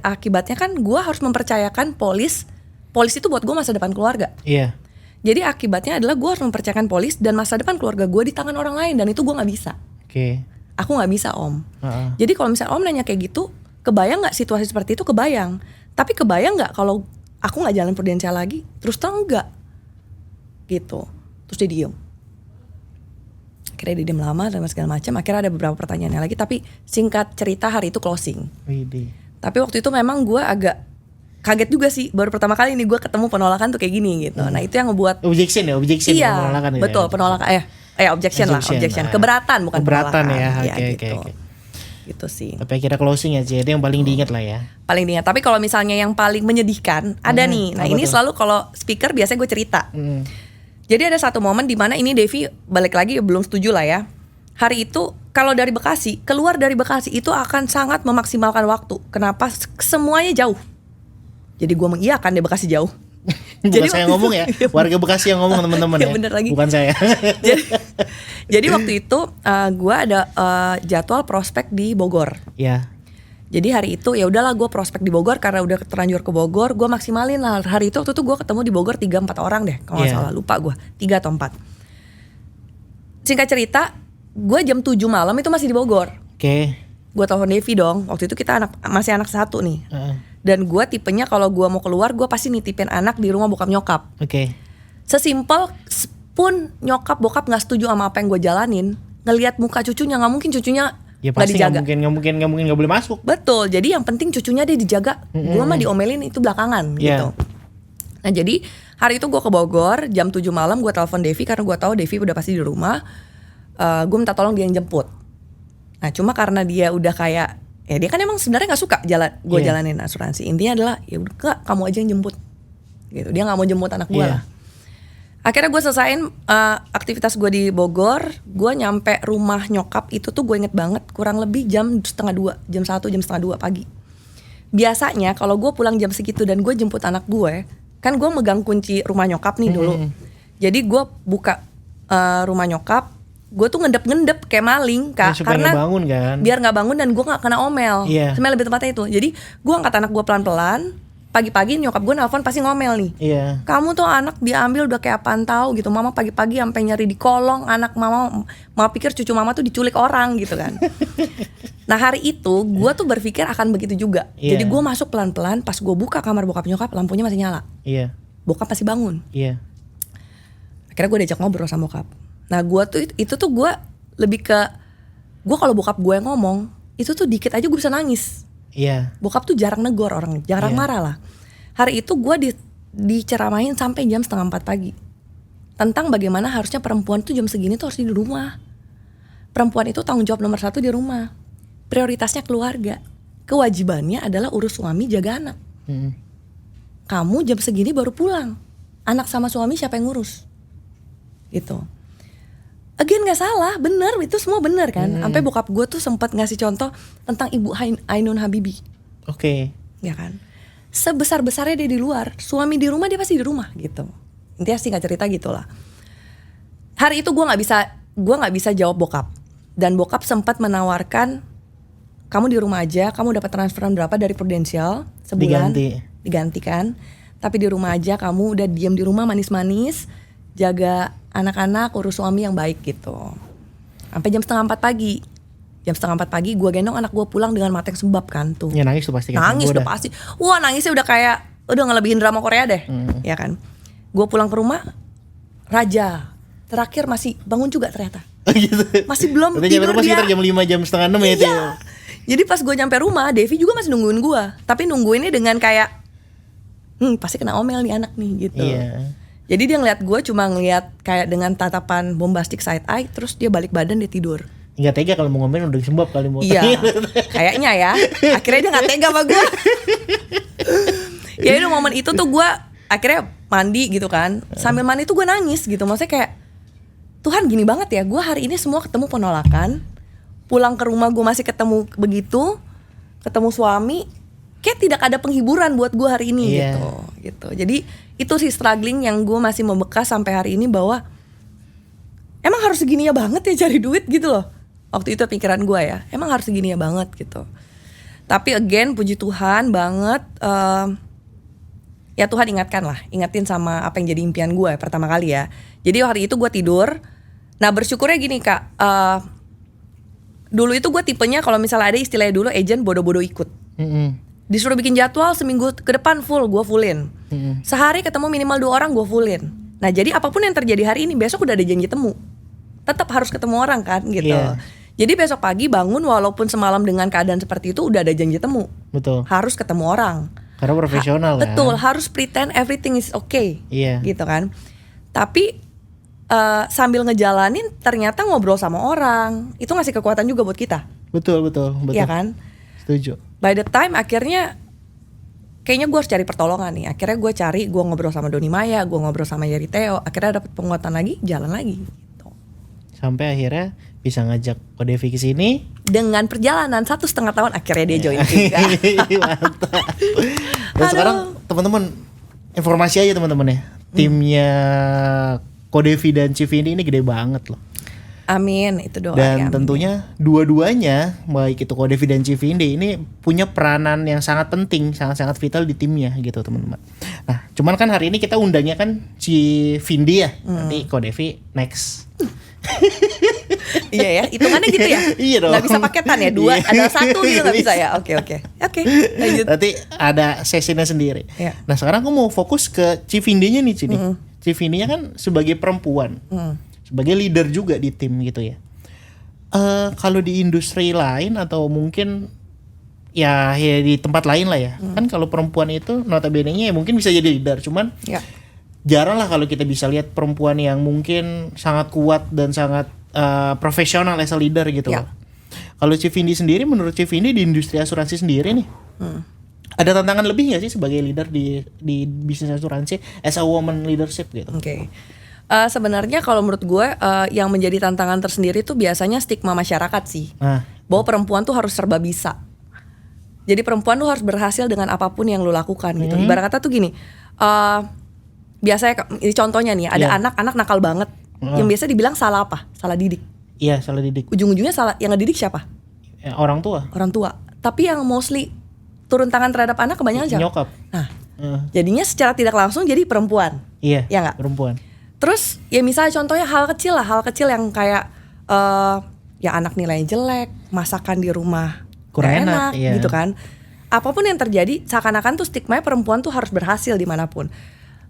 akibatnya kan gue harus mempercayakan polis itu buat gue masa depan keluarga. Iya. Jadi akibatnya adalah gue harus mempercayakan polis dan masa depan keluarga gue di tangan orang lain, dan itu gue nggak bisa. Oke. Aku nggak bisa Om. Jadi kalau misalnya Om nanya kayak gitu, kebayang nggak situasi seperti itu? Kebayang. Tapi kebayang nggak kalau aku nggak jalan prudensial lagi? Terus terang enggak. Gitu. Terus dia diem. Akhirnya dia diem lama dan segala macam. Akhirnya ada beberapa pertanyaannya lagi. Tapi singkat cerita hari itu closing. Widih. Tapi waktu itu memang gue agak kaget juga sih. Baru pertama kali nih gue ketemu penolakan tuh kayak gini gitu. Nah itu yang ngebuat. Objection Iya, penolakan ya. betul penolakan. Objection. Keberatan bukan keberatan penolakan. ya. Gitu. Oke. Gitu sih. Tapi akhirnya closing ya, itu yang paling diingat lah ya. Paling diingat. Tapi kalau misalnya yang paling menyedihkan ada nih. Nah ini tuh? selalu kalau speaker biasanya gue cerita. Jadi ada satu momen di mana ini Devi balik lagi belum setuju lah ya. Hari itu kalau dari Bekasi, keluar dari Bekasi itu akan sangat memaksimalkan waktu. Kenapa? Semuanya jauh. Jadi gue mengiyakan deh Bekasi jauh. Bukan saya ngomong ya, warga Bekasi yang ngomong teman-teman ya. Bener lagi. Bukan saya. jadi waktu itu gue ada jadwal prospek di Bogor. Ya. Jadi hari itu ya udahlah gue prospek di Bogor karena udah terlanjur ke Bogor, gue maksimalin lah. Hari itu waktu itu gue ketemu di Bogor 3-4 orang deh, kalau nggak salah, lupa gue 3 atau 4. Singkat cerita, gue jam 7 malam itu masih di Bogor. Oke. Gue telepon Devi dong. Waktu itu kita masih anak satu nih. Dan gue tipenya kalau gue mau keluar, gue pasti nitipin anak di rumah bokap nyokap. Oke. Sesimpel pun nyokap bokap nggak setuju sama apa yang gue jalanin, ngelihat muka cucunya, nggak mungkin cucunya Ya nggak pasti dijaga. nggak mungkin nggak boleh masuk. Betul. Jadi yang penting cucunya dia dijaga. Gue mah diomelin itu belakangan gitu. Nah jadi hari itu gue ke Bogor jam 7 malam, gue telepon Devi karena gue tahu Devi udah pasti di rumah. Gue minta tolong dia yang jemput. Nah cuma karena dia udah kayak ya dia kan emang sebenarnya nggak suka jalanin asuransi. Intinya adalah ya udah kamu aja yang jemput gitu. Dia nggak mau jemput anak gue lah. Akhirnya gue selesain aktivitas gue di Bogor. Gue nyampe rumah nyokap itu tuh gue inget banget kurang lebih jam 1:30, jam 1, jam 1:30 pagi. Biasanya kalau gue pulang jam segitu dan gue jemput anak gue, kan gue megang kunci rumah nyokap nih dulu. Jadi gue buka rumah nyokap, gue tuh ngendep kayak maling Kak, supaya karena nggak bangun kan. biar nggak bangun dan gue nggak kena omel. Iya. Sebenarnya lebih tepatnya itu. Jadi gue angkat anak gue pelan-pelan. Pagi-pagi nyokap gue nelfon pasti ngomel nih. Iya. Kamu tuh anak diambil udah kayak apaan tahu gitu. Mama pagi-pagi sampai nyari di kolong anak mama pikir cucu mama tuh diculik orang gitu kan. Nah hari itu gue tuh berpikir akan begitu juga. Iya. Jadi gue masuk pelan-pelan. Pas gue buka kamar bokap nyokap, lampunya masih nyala. Iya. Bokap pasti bangun. Iya. Akhirnya gue diajak ngobrol sama bokap. Nah gue tuh itu tuh gue lebih ke, gue kalau bokap gue yang ngomong itu tuh dikit aja gue bisa nangis. Iya. Bokap tuh jarang negor orang, jarang marah lah. Hari itu gue diceramain sampai jam 3:30 pagi tentang bagaimana harusnya perempuan tuh jam segini tuh harus di rumah. Perempuan itu tanggung jawab nomor 1 di rumah. Prioritasnya keluarga. Kewajibannya adalah urus suami, jaga anak. Kamu jam segini baru pulang. Anak sama suami siapa yang ngurus? Gitu. Again gak salah, bener, itu semua bener kan. Sampai bokap gue tuh sempat ngasih contoh tentang Ibu Ainun Habibie. Oke. Ya kan. Sebesar-besarnya dia di luar, suami di rumah dia pasti di rumah gitu. Intinya sih nggak cerita gitulah. Hari itu gue nggak bisa jawab bokap. Dan bokap sempat menawarkan, kamu di rumah aja, kamu dapat transferan berapa dari Prudential sebulan, digantikan. Tapi di rumah aja, kamu udah diam di rumah manis-manis, jaga anak-anak, urus suami yang baik gitu. Sampai jam 3:30 pagi. Jam 3:30 pagi gue gendong anak gue pulang dengan mata yang sembab kan tuh. Ya nangis tuh pasti kan. Nangis udah pasti. Wah nangisnya udah kayak udah ngelebihin drama Korea deh. Ya kan. Gue pulang ke rumah, Raja terakhir masih bangun juga ternyata. Gitu. Masih belum Berarti tidur rumah dia. sekitar jam 5, jam 5:30 ya itu. Iya. Jadi pas gue nyampe rumah, Devi juga masih nungguin gue. Tapi nungguinnya dengan kayak pasti kena omel nih anak nih gitu. Iya. Jadi dia ngeliat gue cuma ngeliat kayak dengan tatapan bombastic side eye, terus dia balik badan, dia tidur. Nggak tega kalau mau ngomel udah disembab kali mau. Iya, kayaknya ya. Akhirnya dia nggak tega sama gue. Ya itu momen itu tuh gue akhirnya mandi gitu kan. Sambil mandi tuh gue nangis gitu. Maksudnya kayak Tuhan gini banget ya. Gue hari ini semua ketemu penolakan. Pulang ke rumah gue masih ketemu begitu. Ketemu suami. Kayak tidak ada penghiburan buat gue hari ini gitu. Jadi itu sih struggling yang gue masih membekas sampai hari ini bahwa emang harus segini ya banget ya cari duit gitu loh. Waktu itu pikiran gue ya, emang harus segini ya banget gitu. Tapi again puji Tuhan banget, ya Tuhan ingatin sama apa yang jadi impian gue pertama kali ya. Jadi hari itu gue tidur, nah bersyukurnya gini Kak, dulu itu gue tipenya kalau misalnya ada istilahnya dulu agent bodoh-bodoh ikut. Disuruh bikin jadwal seminggu ke depan gue fullin. Sehari ketemu minimal 2 orang gue fullin. Nah jadi apapun yang terjadi hari ini besok udah ada janji temu. Tetap harus ketemu orang kan gitu. Yeah. Jadi besok pagi bangun walaupun semalam dengan keadaan seperti itu udah ada janji temu. Betul. Harus ketemu orang. Karena profesional kan. Betul, harus pretend everything is okay. Iya. Gitu kan. Tapi sambil ngejalanin ternyata ngobrol sama orang itu ngasih kekuatan juga buat kita. Betul. Iya kan? Setuju. By the time akhirnya kayaknya gue harus cari pertolongan nih. Akhirnya gue ngobrol sama Doni Maya, gue ngobrol sama Yeri Theo. Akhirnya dapet penguatan lagi, jalan lagi. Gitu. Sampai akhirnya bisa ngajak Ko Devi ke sini. Dengan perjalanan 1,5 tahun akhirnya dia join juga. Mantap. Dan sekarang teman-teman informasi aja teman-teman ya. Timnya Ko Devi dan Civindi ini gede banget loh. Amin, itu doa. Dan tentunya dua-duanya baik itu Ko Devi dan Civindi ini punya peranan yang sangat penting, sangat-sangat vital di timnya gitu teman-teman. Nah, cuman kan hari ini kita undangnya kan Civindi ya. Nanti Ko Devi next. Iya ya, hitungannya gitu ya. Iya dong. Gak bisa paketan ya, 2 ada 1 gitu gak bisa ya. Oke, lanjut. Nanti ada sesinya sendiri. Iya. Nah sekarang aku mau fokus ke Civindinya nih Cini. Civindinya kan sebagai perempuan, sebagai leader juga di tim gitu ya. Kalau di industri lain atau mungkin ya di tempat lain lah ya. Kan kalau perempuan itu notabene-nya ya mungkin bisa jadi leader, cuman jarang lah kalau kita bisa lihat perempuan yang mungkin sangat kuat dan sangat profesional as a leader gitu loh. Kalau Civindi sendiri, menurut Civindi di industri asuransi sendiri nih, ada tantangan lebih nggak sih sebagai leader di bisnis asuransi as a woman leadership gitu? Oke. Sebenarnya kalau menurut gue yang menjadi tantangan tersendiri tuh biasanya stigma masyarakat sih. Bahwa perempuan tuh harus serba bisa. Jadi perempuan tuh harus berhasil dengan apapun yang lu lakukan gitu. Ibarat kata tuh gini, biasanya ini contohnya nih, ada anak-anak nakal banget yang biasa dibilang salah apa? Salah didik. Iya, salah didik. Ujung-ujungnya salah yang ngedidik siapa? Orang tua. Orang tua. Tapi yang mostly turun tangan terhadap anak kebanyakan siapa? Nyokap. Nah, jadinya secara tidak langsung jadi perempuan. Iya. Ya nggak? Perempuan. Terus ya misalnya contohnya hal kecil yang kayak ya anak nilainya jelek, masakan di rumah kurang enak iya. gitu kan. Apapun yang terjadi seakan-akan tuh stigma perempuan tuh harus berhasil dimanapun.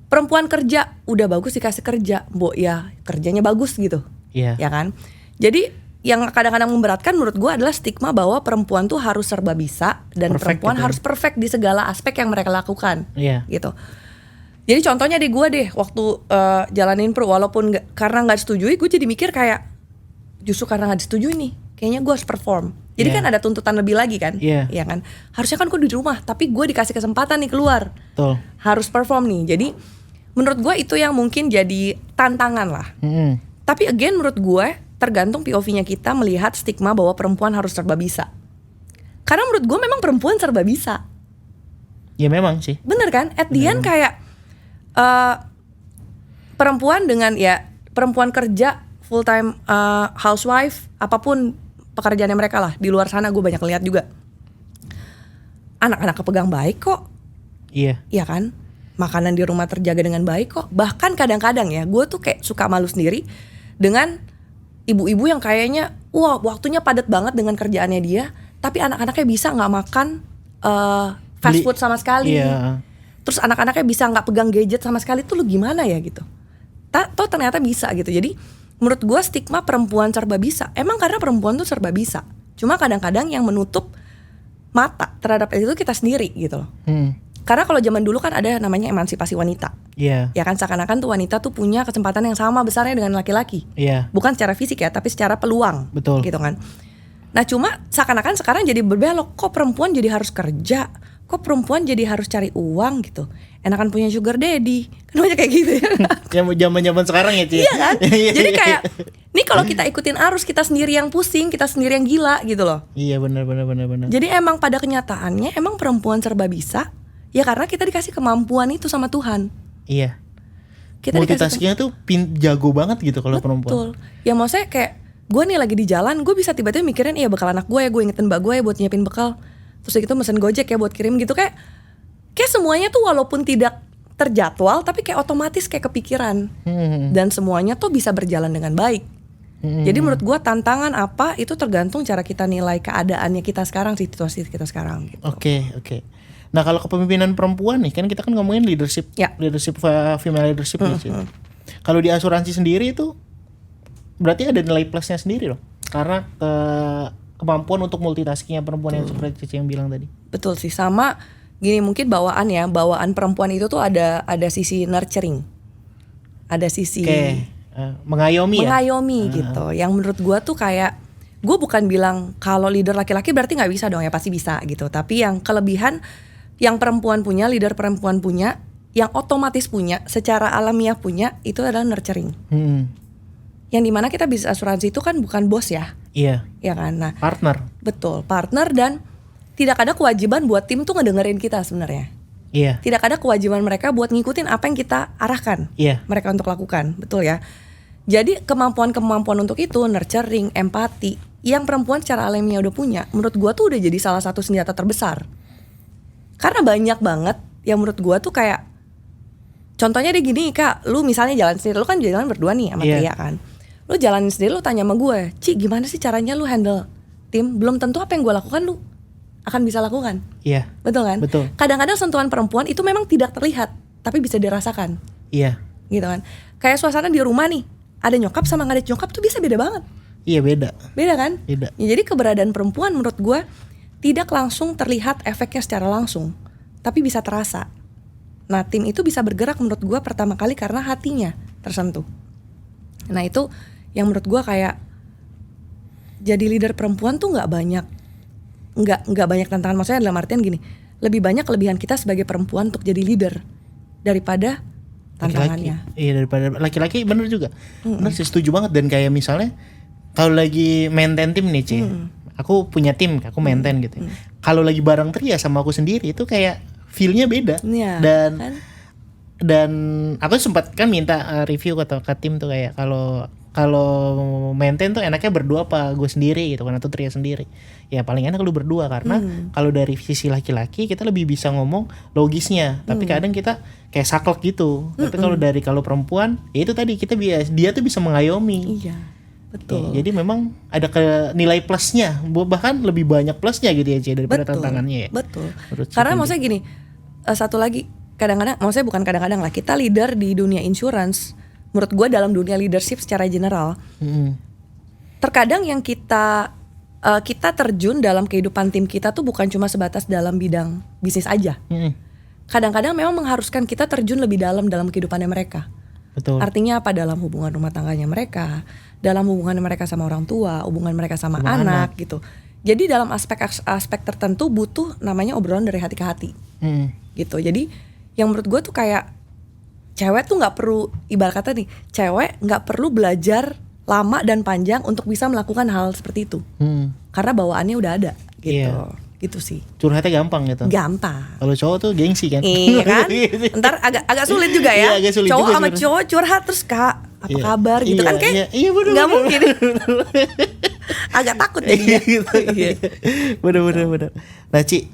Perempuan kerja udah bagus dikasih kerja, Mbok ya kerjanya bagus gitu. Iya. Ya kan? Jadi yang kadang-kadang memberatkan menurut gue adalah stigma bahwa perempuan tuh harus serba bisa dan Perfect perempuan gitu ya. harus perfect di segala aspek yang mereka lakukan. Iya. Gitu. Jadi contohnya deh gue deh waktu jalanin pro, walaupun karena nggak disetujui, gue jadi mikir kayak justru karena nggak disetujui nih, kayaknya gue harus perform. Jadi kan ada tuntutan lebih lagi kan, ya kan. Harusnya kan gue di rumah, tapi gue dikasih kesempatan nih keluar, Betul. harus perform nih. Jadi menurut gue itu yang mungkin jadi tantangan lah. Tapi again menurut gue tergantung POV-nya kita melihat stigma bahwa perempuan harus serba bisa. Karena menurut gue memang perempuan serba bisa. Ya memang sih. Bener kan? At the end kayak perempuan dengan ya perempuan kerja full time housewife, apapun pekerjaannya mereka lah di luar sana, gue banyak lihat juga anak-anak kepegang baik kok. Iya. Iya kan? Makanan di rumah terjaga dengan baik kok. Bahkan kadang-kadang ya gue tuh kayak suka malu sendiri dengan ibu-ibu yang kayaknya wah waktunya padat banget dengan kerjaannya dia, tapi anak-anaknya bisa nggak makan fast food sama sekali. Iya. Terus anak-anaknya bisa nggak pegang gadget sama sekali, tuh lu gimana ya gitu. Toh ternyata bisa gitu. Jadi menurut gue stigma perempuan serba bisa emang karena perempuan tuh serba bisa. Cuma kadang-kadang yang menutup mata terhadap itu kita sendiri gitu loh. Karena kalau zaman dulu kan ada namanya emansipasi wanita. Iya. Ya kan seakan-akan tuh wanita tuh punya kesempatan yang sama besarnya dengan laki-laki. Iya. Bukan secara fisik ya, tapi secara peluang. Betul. Gitu kan. Nah cuma seakan-akan sekarang jadi berbelok. Kok perempuan jadi harus kerja? Kok perempuan jadi harus cari uang gitu? Enakan punya sugar daddy. Kan banyak kayak gitu ya. Zaman-zaman sekarang ya, Ci. Iya kan? Jadi kayak nih kalau kita ikutin arus, kita sendiri yang pusing, kita sendiri yang gila gitu loh. Iya benar. Jadi emang pada kenyataannya emang perempuan serba bisa. Ya karena kita dikasih kemampuan itu sama Tuhan. Iya. Kita multitaskingnya tuh jago banget gitu kalau perempuan. Betul. Ya maksudnya kayak gue nih lagi di jalan, gue bisa tiba-tiba mikirin iya bekal anak gue ya, gue ingetin mbak gue ya buat nyiapin bekal. Terus gitu mesen Gojek ya buat kirim gitu, kayak semuanya tuh walaupun tidak terjadwal tapi kayak otomatis kayak kepikiran. Dan semuanya tuh bisa berjalan dengan baik. Jadi menurut gue tantangan apa itu tergantung cara kita nilai keadaannya kita sekarang, situasi kita sekarang gitu. Oke. Nah kalau kepemimpinan perempuan nih, kan kita kan ngomongin leadership, female leadership nih, Ci. Kalau di asuransi sendiri itu berarti ada nilai plusnya sendiri loh, karena kemampuan untuk multitaskingnya perempuan yang seperti Cici yang bilang tadi. Betul sih, sama gini mungkin bawaan perempuan itu tuh ada sisi nurturing, ada sisi mengayomi gitu. Yang menurut gue tuh kayak, gue bukan bilang kalau leader laki-laki berarti nggak bisa dong, ya pasti bisa gitu. Tapi yang kelebihan yang perempuan punya, leader perempuan punya, yang otomatis punya, secara alamiah punya, itu adalah nurturing. Yang dimana kita bisnis asuransi itu kan bukan bos ya. Iya. Ya kan. Nah, partner. Betul, partner, dan tidak ada kewajiban buat tim tuh ngedengerin kita sebenarnya. Iya. Tidak ada kewajiban mereka buat ngikutin apa yang kita arahkan. Iya. Mereka untuk lakukan, betul ya. Jadi kemampuan untuk itu, nurturing, empati, yang perempuan secara alamiah udah punya, menurut gua tuh udah jadi salah satu senjata terbesar. Karena banyak banget yang menurut gua tuh kayak, contohnya deh gini Kak, lu misalnya jalan sendiri, lu kan jalan berdua nih sama Tia kan. Lu jalanin sendiri, lu tanya sama gue, Ci gimana sih caranya lu handle tim? Belum tentu apa yang gue lakukan lu akan bisa lakukan. Iya. Betul kan? Betul. Kadang-kadang sentuhan perempuan itu memang tidak terlihat, tapi bisa dirasakan. Iya. Gitu kan? Kayak suasana di rumah nih, ada nyokap sama gak ada nyokap tuh bisa beda banget. Iya beda. Beda kan? Beda. Ya, jadi keberadaan perempuan menurut gue tidak langsung terlihat efeknya secara langsung, tapi bisa terasa. Nah tim itu bisa bergerak menurut gue pertama kali karena hatinya tersentuh. Nah itu yang menurut gue kayak jadi leader perempuan tuh nggak banyak tantangan. Maksudnya dalam artian gini, lebih banyak kelebihan kita sebagai perempuan untuk jadi leader daripada tantangannya. Iya, daripada laki-laki, bener juga. Bener sih, setuju banget. Dan kayak misalnya kalau lagi maintain tim nih, Ci. Aku punya tim, aku maintain gitu. Kalau lagi bareng Tria sama aku sendiri itu kayak feel-nya beda. Iya, Dan kan? dan aku sempat kan minta review ke tim tuh kayak kalau maintain tuh enaknya berdua apa gue sendiri gitu kan, atau Tria sendiri. Ya paling enak lu berdua karena kalau dari sisi laki-laki kita lebih bisa ngomong logisnya, tapi kadang kita kayak saklek gitu. Tapi kalau perempuan ya itu tadi kita dia tuh bisa mengayomi. Iya, betul. Ya, jadi memang ada nilai plusnya, bahkan lebih banyak plusnya gitu ya Ci, daripada tantangannya ya. Betul. Menurut Karena Ci, maksudnya gini, satu lagi, kadang-kadang, maksudnya bukan kadang-kadang lah, kita leader di dunia insurance, menurut gue dalam dunia leadership secara general, terkadang yang kita terjun dalam kehidupan tim kita tuh bukan cuma sebatas dalam bidang bisnis aja. Kadang-kadang memang mengharuskan kita terjun lebih dalam kehidupannya mereka. Betul. Artinya apa? Dalam hubungan rumah tangganya mereka, dalam hubungan mereka sama orang tua, hubungan mereka sama anak gitu. Jadi dalam aspek tertentu butuh namanya obrolan dari hati ke hati, gitu. Jadi yang menurut gue tuh kayak cewek tuh nggak perlu, ibarat kata nih, cewek nggak perlu belajar lama dan panjang untuk bisa melakukan hal seperti itu, karena bawaannya udah ada, gitu. Iya. Gitu sih. Curhatnya gampang gitu. Gampang. Kalau cowok tuh gengsi kan. Iya kan? Ntar agak sulit juga ya. Iya, agak sulit cowok juga sama sebenarnya. cowok curhat terus Kak, apa Iya. kabar gitu kan kayak Iya, bener, nggak bener. mungkin. Agak takut jadinya. Iya. Bener. Nah Ci,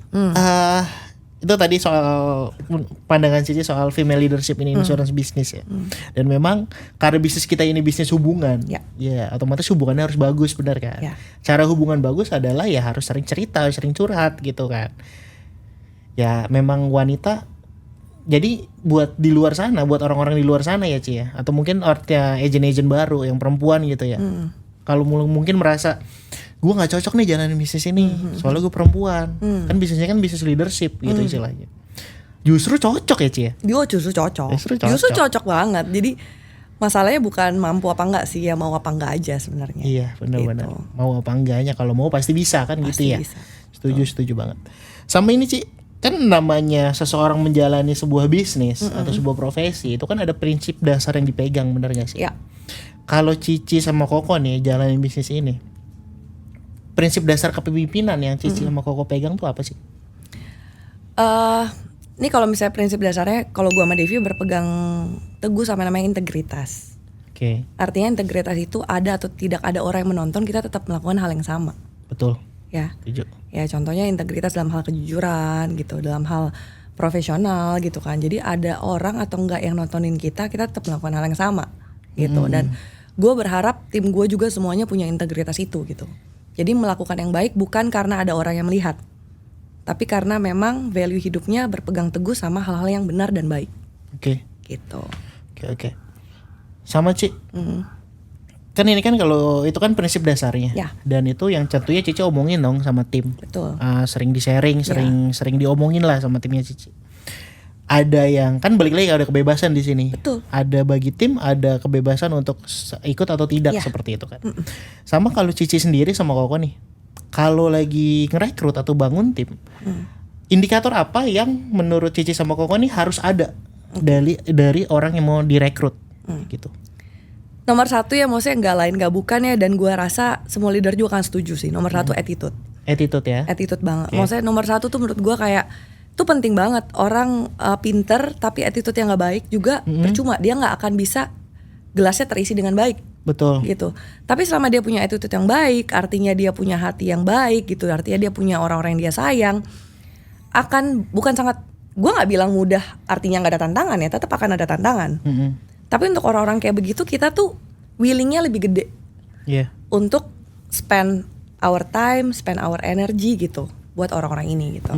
itu tadi soal pandangan Cici soal female leadership ini insurance bisnis ya. Dan memang karena bisnis kita ini bisnis hubungan, ya otomatis hubungannya harus bagus, benar kan? Ya. Cara hubungan bagus adalah ya harus sering cerita, sering curhat gitu kan. Ya memang wanita. Jadi buat di luar sana, buat orang-orang di luar sana ya Ci ya, atau mungkin artinya agent-agent baru yang perempuan gitu ya. Kalau mungkin merasa gue nggak cocok nih jalanin bisnis ini, soalnya gue perempuan. Kan bisnisnya kan bisnis leadership gitu istilahnya. Justru cocok ya Ci ya. Dia justru cocok. Justru cocok banget. Jadi masalahnya bukan mampu apa enggak sih, ya mau apa enggak aja sebenarnya. Iya benar-benar. Gitu. Mau apa enggaknya, kalau mau pasti bisa kan Pasti gitu ya. bisa. Setuju banget. Sama ini Ci, kan namanya seseorang menjalani sebuah bisnis atau sebuah profesi itu kan ada prinsip dasar yang dipegang, benar gak sih? Ya. Kalau Cici sama Koko nih jalanin bisnis ini, prinsip dasar kepemimpinan yang Cici sama Koko pegang tuh apa sih? Ini kalau misalnya prinsip dasarnya, kalau gua sama Devi berpegang teguh sama namanya integritas. Oke. Artinya integritas itu ada atau tidak ada orang yang menonton, kita tetap melakukan hal yang sama. Betul. Ya. Setuju. Ya contohnya integritas dalam hal kejujuran gitu, dalam hal profesional gitu kan. Jadi ada orang atau enggak yang nontonin kita tetap melakukan hal yang sama gitu. Dan gue berharap tim gue juga semuanya punya integritas itu gitu. Jadi melakukan yang baik bukan karena ada orang yang melihat, tapi karena memang value hidupnya berpegang teguh sama hal-hal yang benar dan baik. Oke. Gitu. Oke. Sama Ci. Kan ini kan kalau itu kan prinsip dasarnya. Ya. Dan itu yang tentunya Cici omongin dong sama tim. Betul. Sering di-sharing, sering diomongin lah sama timnya Cici. Ada yang kan balik lagi ada kebebasan di sini. Betul. Ada bagi tim ada kebebasan untuk ikut atau tidak Ya. seperti itu kan. Sama kalau Cici sendiri sama Koko nih. Kalau lagi ngerekrut atau bangun tim, indikator apa yang menurut Cici sama Koko nih harus ada dari orang yang mau direkrut gitu. Nomor satu ya maksudnya nggak lain nggak bukan ya, dan gue rasa semua leader juga akan setuju sih. Nomor satu attitude. Attitude ya. Attitude banget. Oke. Maksudnya nomor satu tuh menurut gue kayak itu penting banget. Orang pinter tapi attitude yang nggak baik juga percuma. Dia nggak akan bisa gelasnya terisi dengan baik. Betul. Gitu. Tapi selama dia punya attitude yang baik, artinya dia punya hati yang baik gitu. Artinya dia punya orang-orang yang dia sayang. Akan bukan sangat, gue nggak bilang mudah. Artinya nggak ada tantangan ya. Tetap akan ada tantangan. Tapi untuk orang-orang kayak begitu kita tuh willingnya lebih gede. Iya. Untuk spend our time, spend our energy gitu buat orang-orang ini gitu.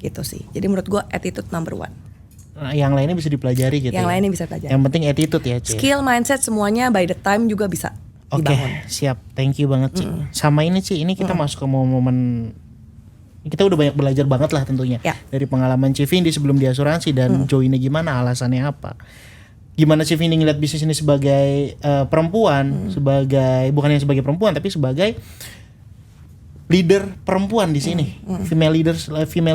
Gitu sih. Jadi menurut gue attitude number one. Nah, yang lainnya bisa dipelajari gitu. Yang ya? lainnya bisa pelajari. Yang penting attitude ya, Ci. Skill, mindset semuanya by the time juga bisa Oke, dibangun. siap. Thank you banget, Ci. Sama ini, Ci, ini kita masuk ke momen kita udah banyak belajar banget lah tentunya. Ya. Dari pengalaman Ci Vindi sebelum di asuransi dan joinnya gimana, alasannya apa. Gimana Ci Vindi ngeliat bisnis ini sebagai perempuan, sebagai bukan hanya sebagai perempuan tapi sebagai leader perempuan di sini, female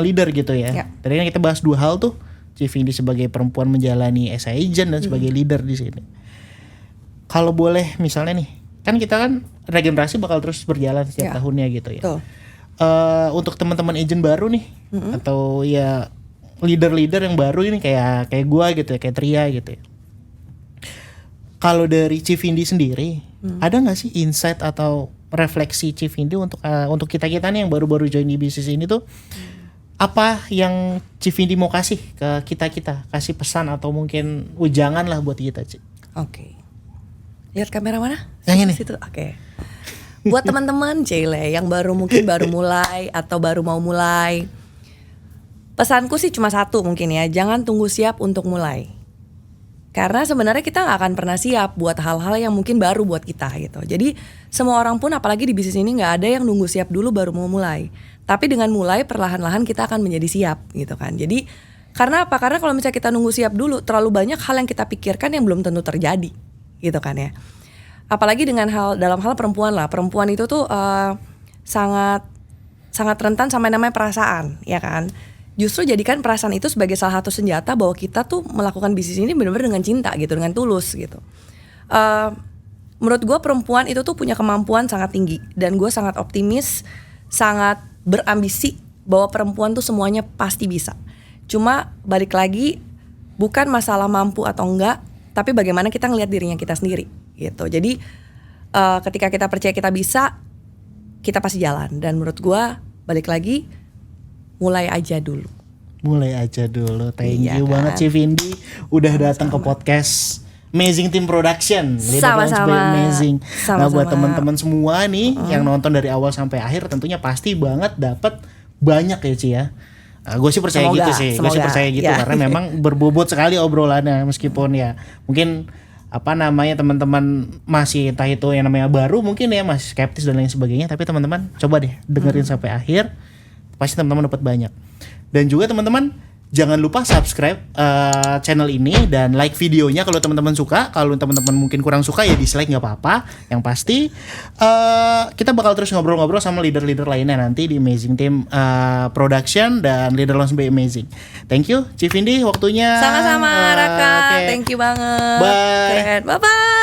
leader gitu ya. Ya. Tadi kan kita bahas dua hal tuh, Chief Indi sebagai perempuan menjalani as agent dan sebagai leader di sini. Kalau boleh misalnya nih, kan kita kan regenerasi bakal terus berjalan setiap tahunnya gitu ya. Untuk teman-teman agent baru nih, atau ya leader-leader yang baru ini kayak gua gitu ya, kayak Tria gitu ya. Kalau dari Chief Indi sendiri, ada nggak sih insight atau refleksi Chief Indi untuk kita nih yang baru-baru join di bisnis ini tuh, apa yang Chief Indi mau kasih ke kita, kasih pesan atau mungkin ujangan lah buat kita, Ci? Oke. Lihat kamera mana? Yang ini. Situ. Oke. Buat teman-teman Cile yang baru mulai atau baru mau mulai, pesanku sih cuma satu mungkin ya, jangan tunggu siap untuk mulai. Karena sebenarnya kita nggak akan pernah siap buat hal-hal yang mungkin baru buat kita gitu. Jadi semua orang pun apalagi di bisnis ini nggak ada yang nunggu siap dulu baru mau mulai. Tapi dengan mulai perlahan-lahan kita akan menjadi siap gitu kan. Jadi karena apa? Karena kalau misalnya kita nunggu siap dulu, terlalu banyak hal yang kita pikirkan yang belum tentu terjadi gitu kan ya. Apalagi dengan dalam hal perempuan lah. Perempuan itu tuh sangat rentan sama namanya perasaan, ya kan. Justru jadikan perasaan itu sebagai salah satu senjata bahwa kita tuh melakukan bisnis ini benar-benar dengan cinta gitu, dengan tulus gitu. Menurut gue perempuan itu tuh punya kemampuan sangat tinggi. Dan gue sangat optimis, sangat berambisi bahwa perempuan tuh semuanya pasti bisa. Cuma balik lagi, bukan masalah mampu atau enggak, tapi bagaimana kita ngelihat dirinya kita sendiri gitu. Jadi ketika kita percaya kita bisa, kita pasti jalan. Dan menurut gue balik lagi, mulai aja dulu. Thank you banget Chief Indi udah datang ke podcast Amazing Team Production. Sama-sama. Amazing. Nah buat teman-teman semua nih yang nonton dari awal sampai akhir tentunya pasti banget dapat banyak ya Ci ya. Gue sih percaya gitu sih. Gue sih percaya gitu karena memang berbobot sekali obrolannya, meskipun ya mungkin teman-teman masih entah itu yang namanya baru mungkin ya masih skeptis dan lain sebagainya, tapi teman-teman coba deh dengerin sampai akhir. Pasti teman-teman dapat banyak. Dan juga teman-teman jangan lupa subscribe channel ini dan like videonya kalau teman-teman suka. Kalau teman-teman mungkin kurang suka ya dislike nggak apa-apa. Yang pasti kita bakal terus ngobrol-ngobrol sama leader-leader lainnya nanti di Amazing Team Production dan Leader Launch by Amazing. Thank you Chief Indi waktunya. Sama-sama Raka. Okay. Thank you banget. Bye. Bye-bye.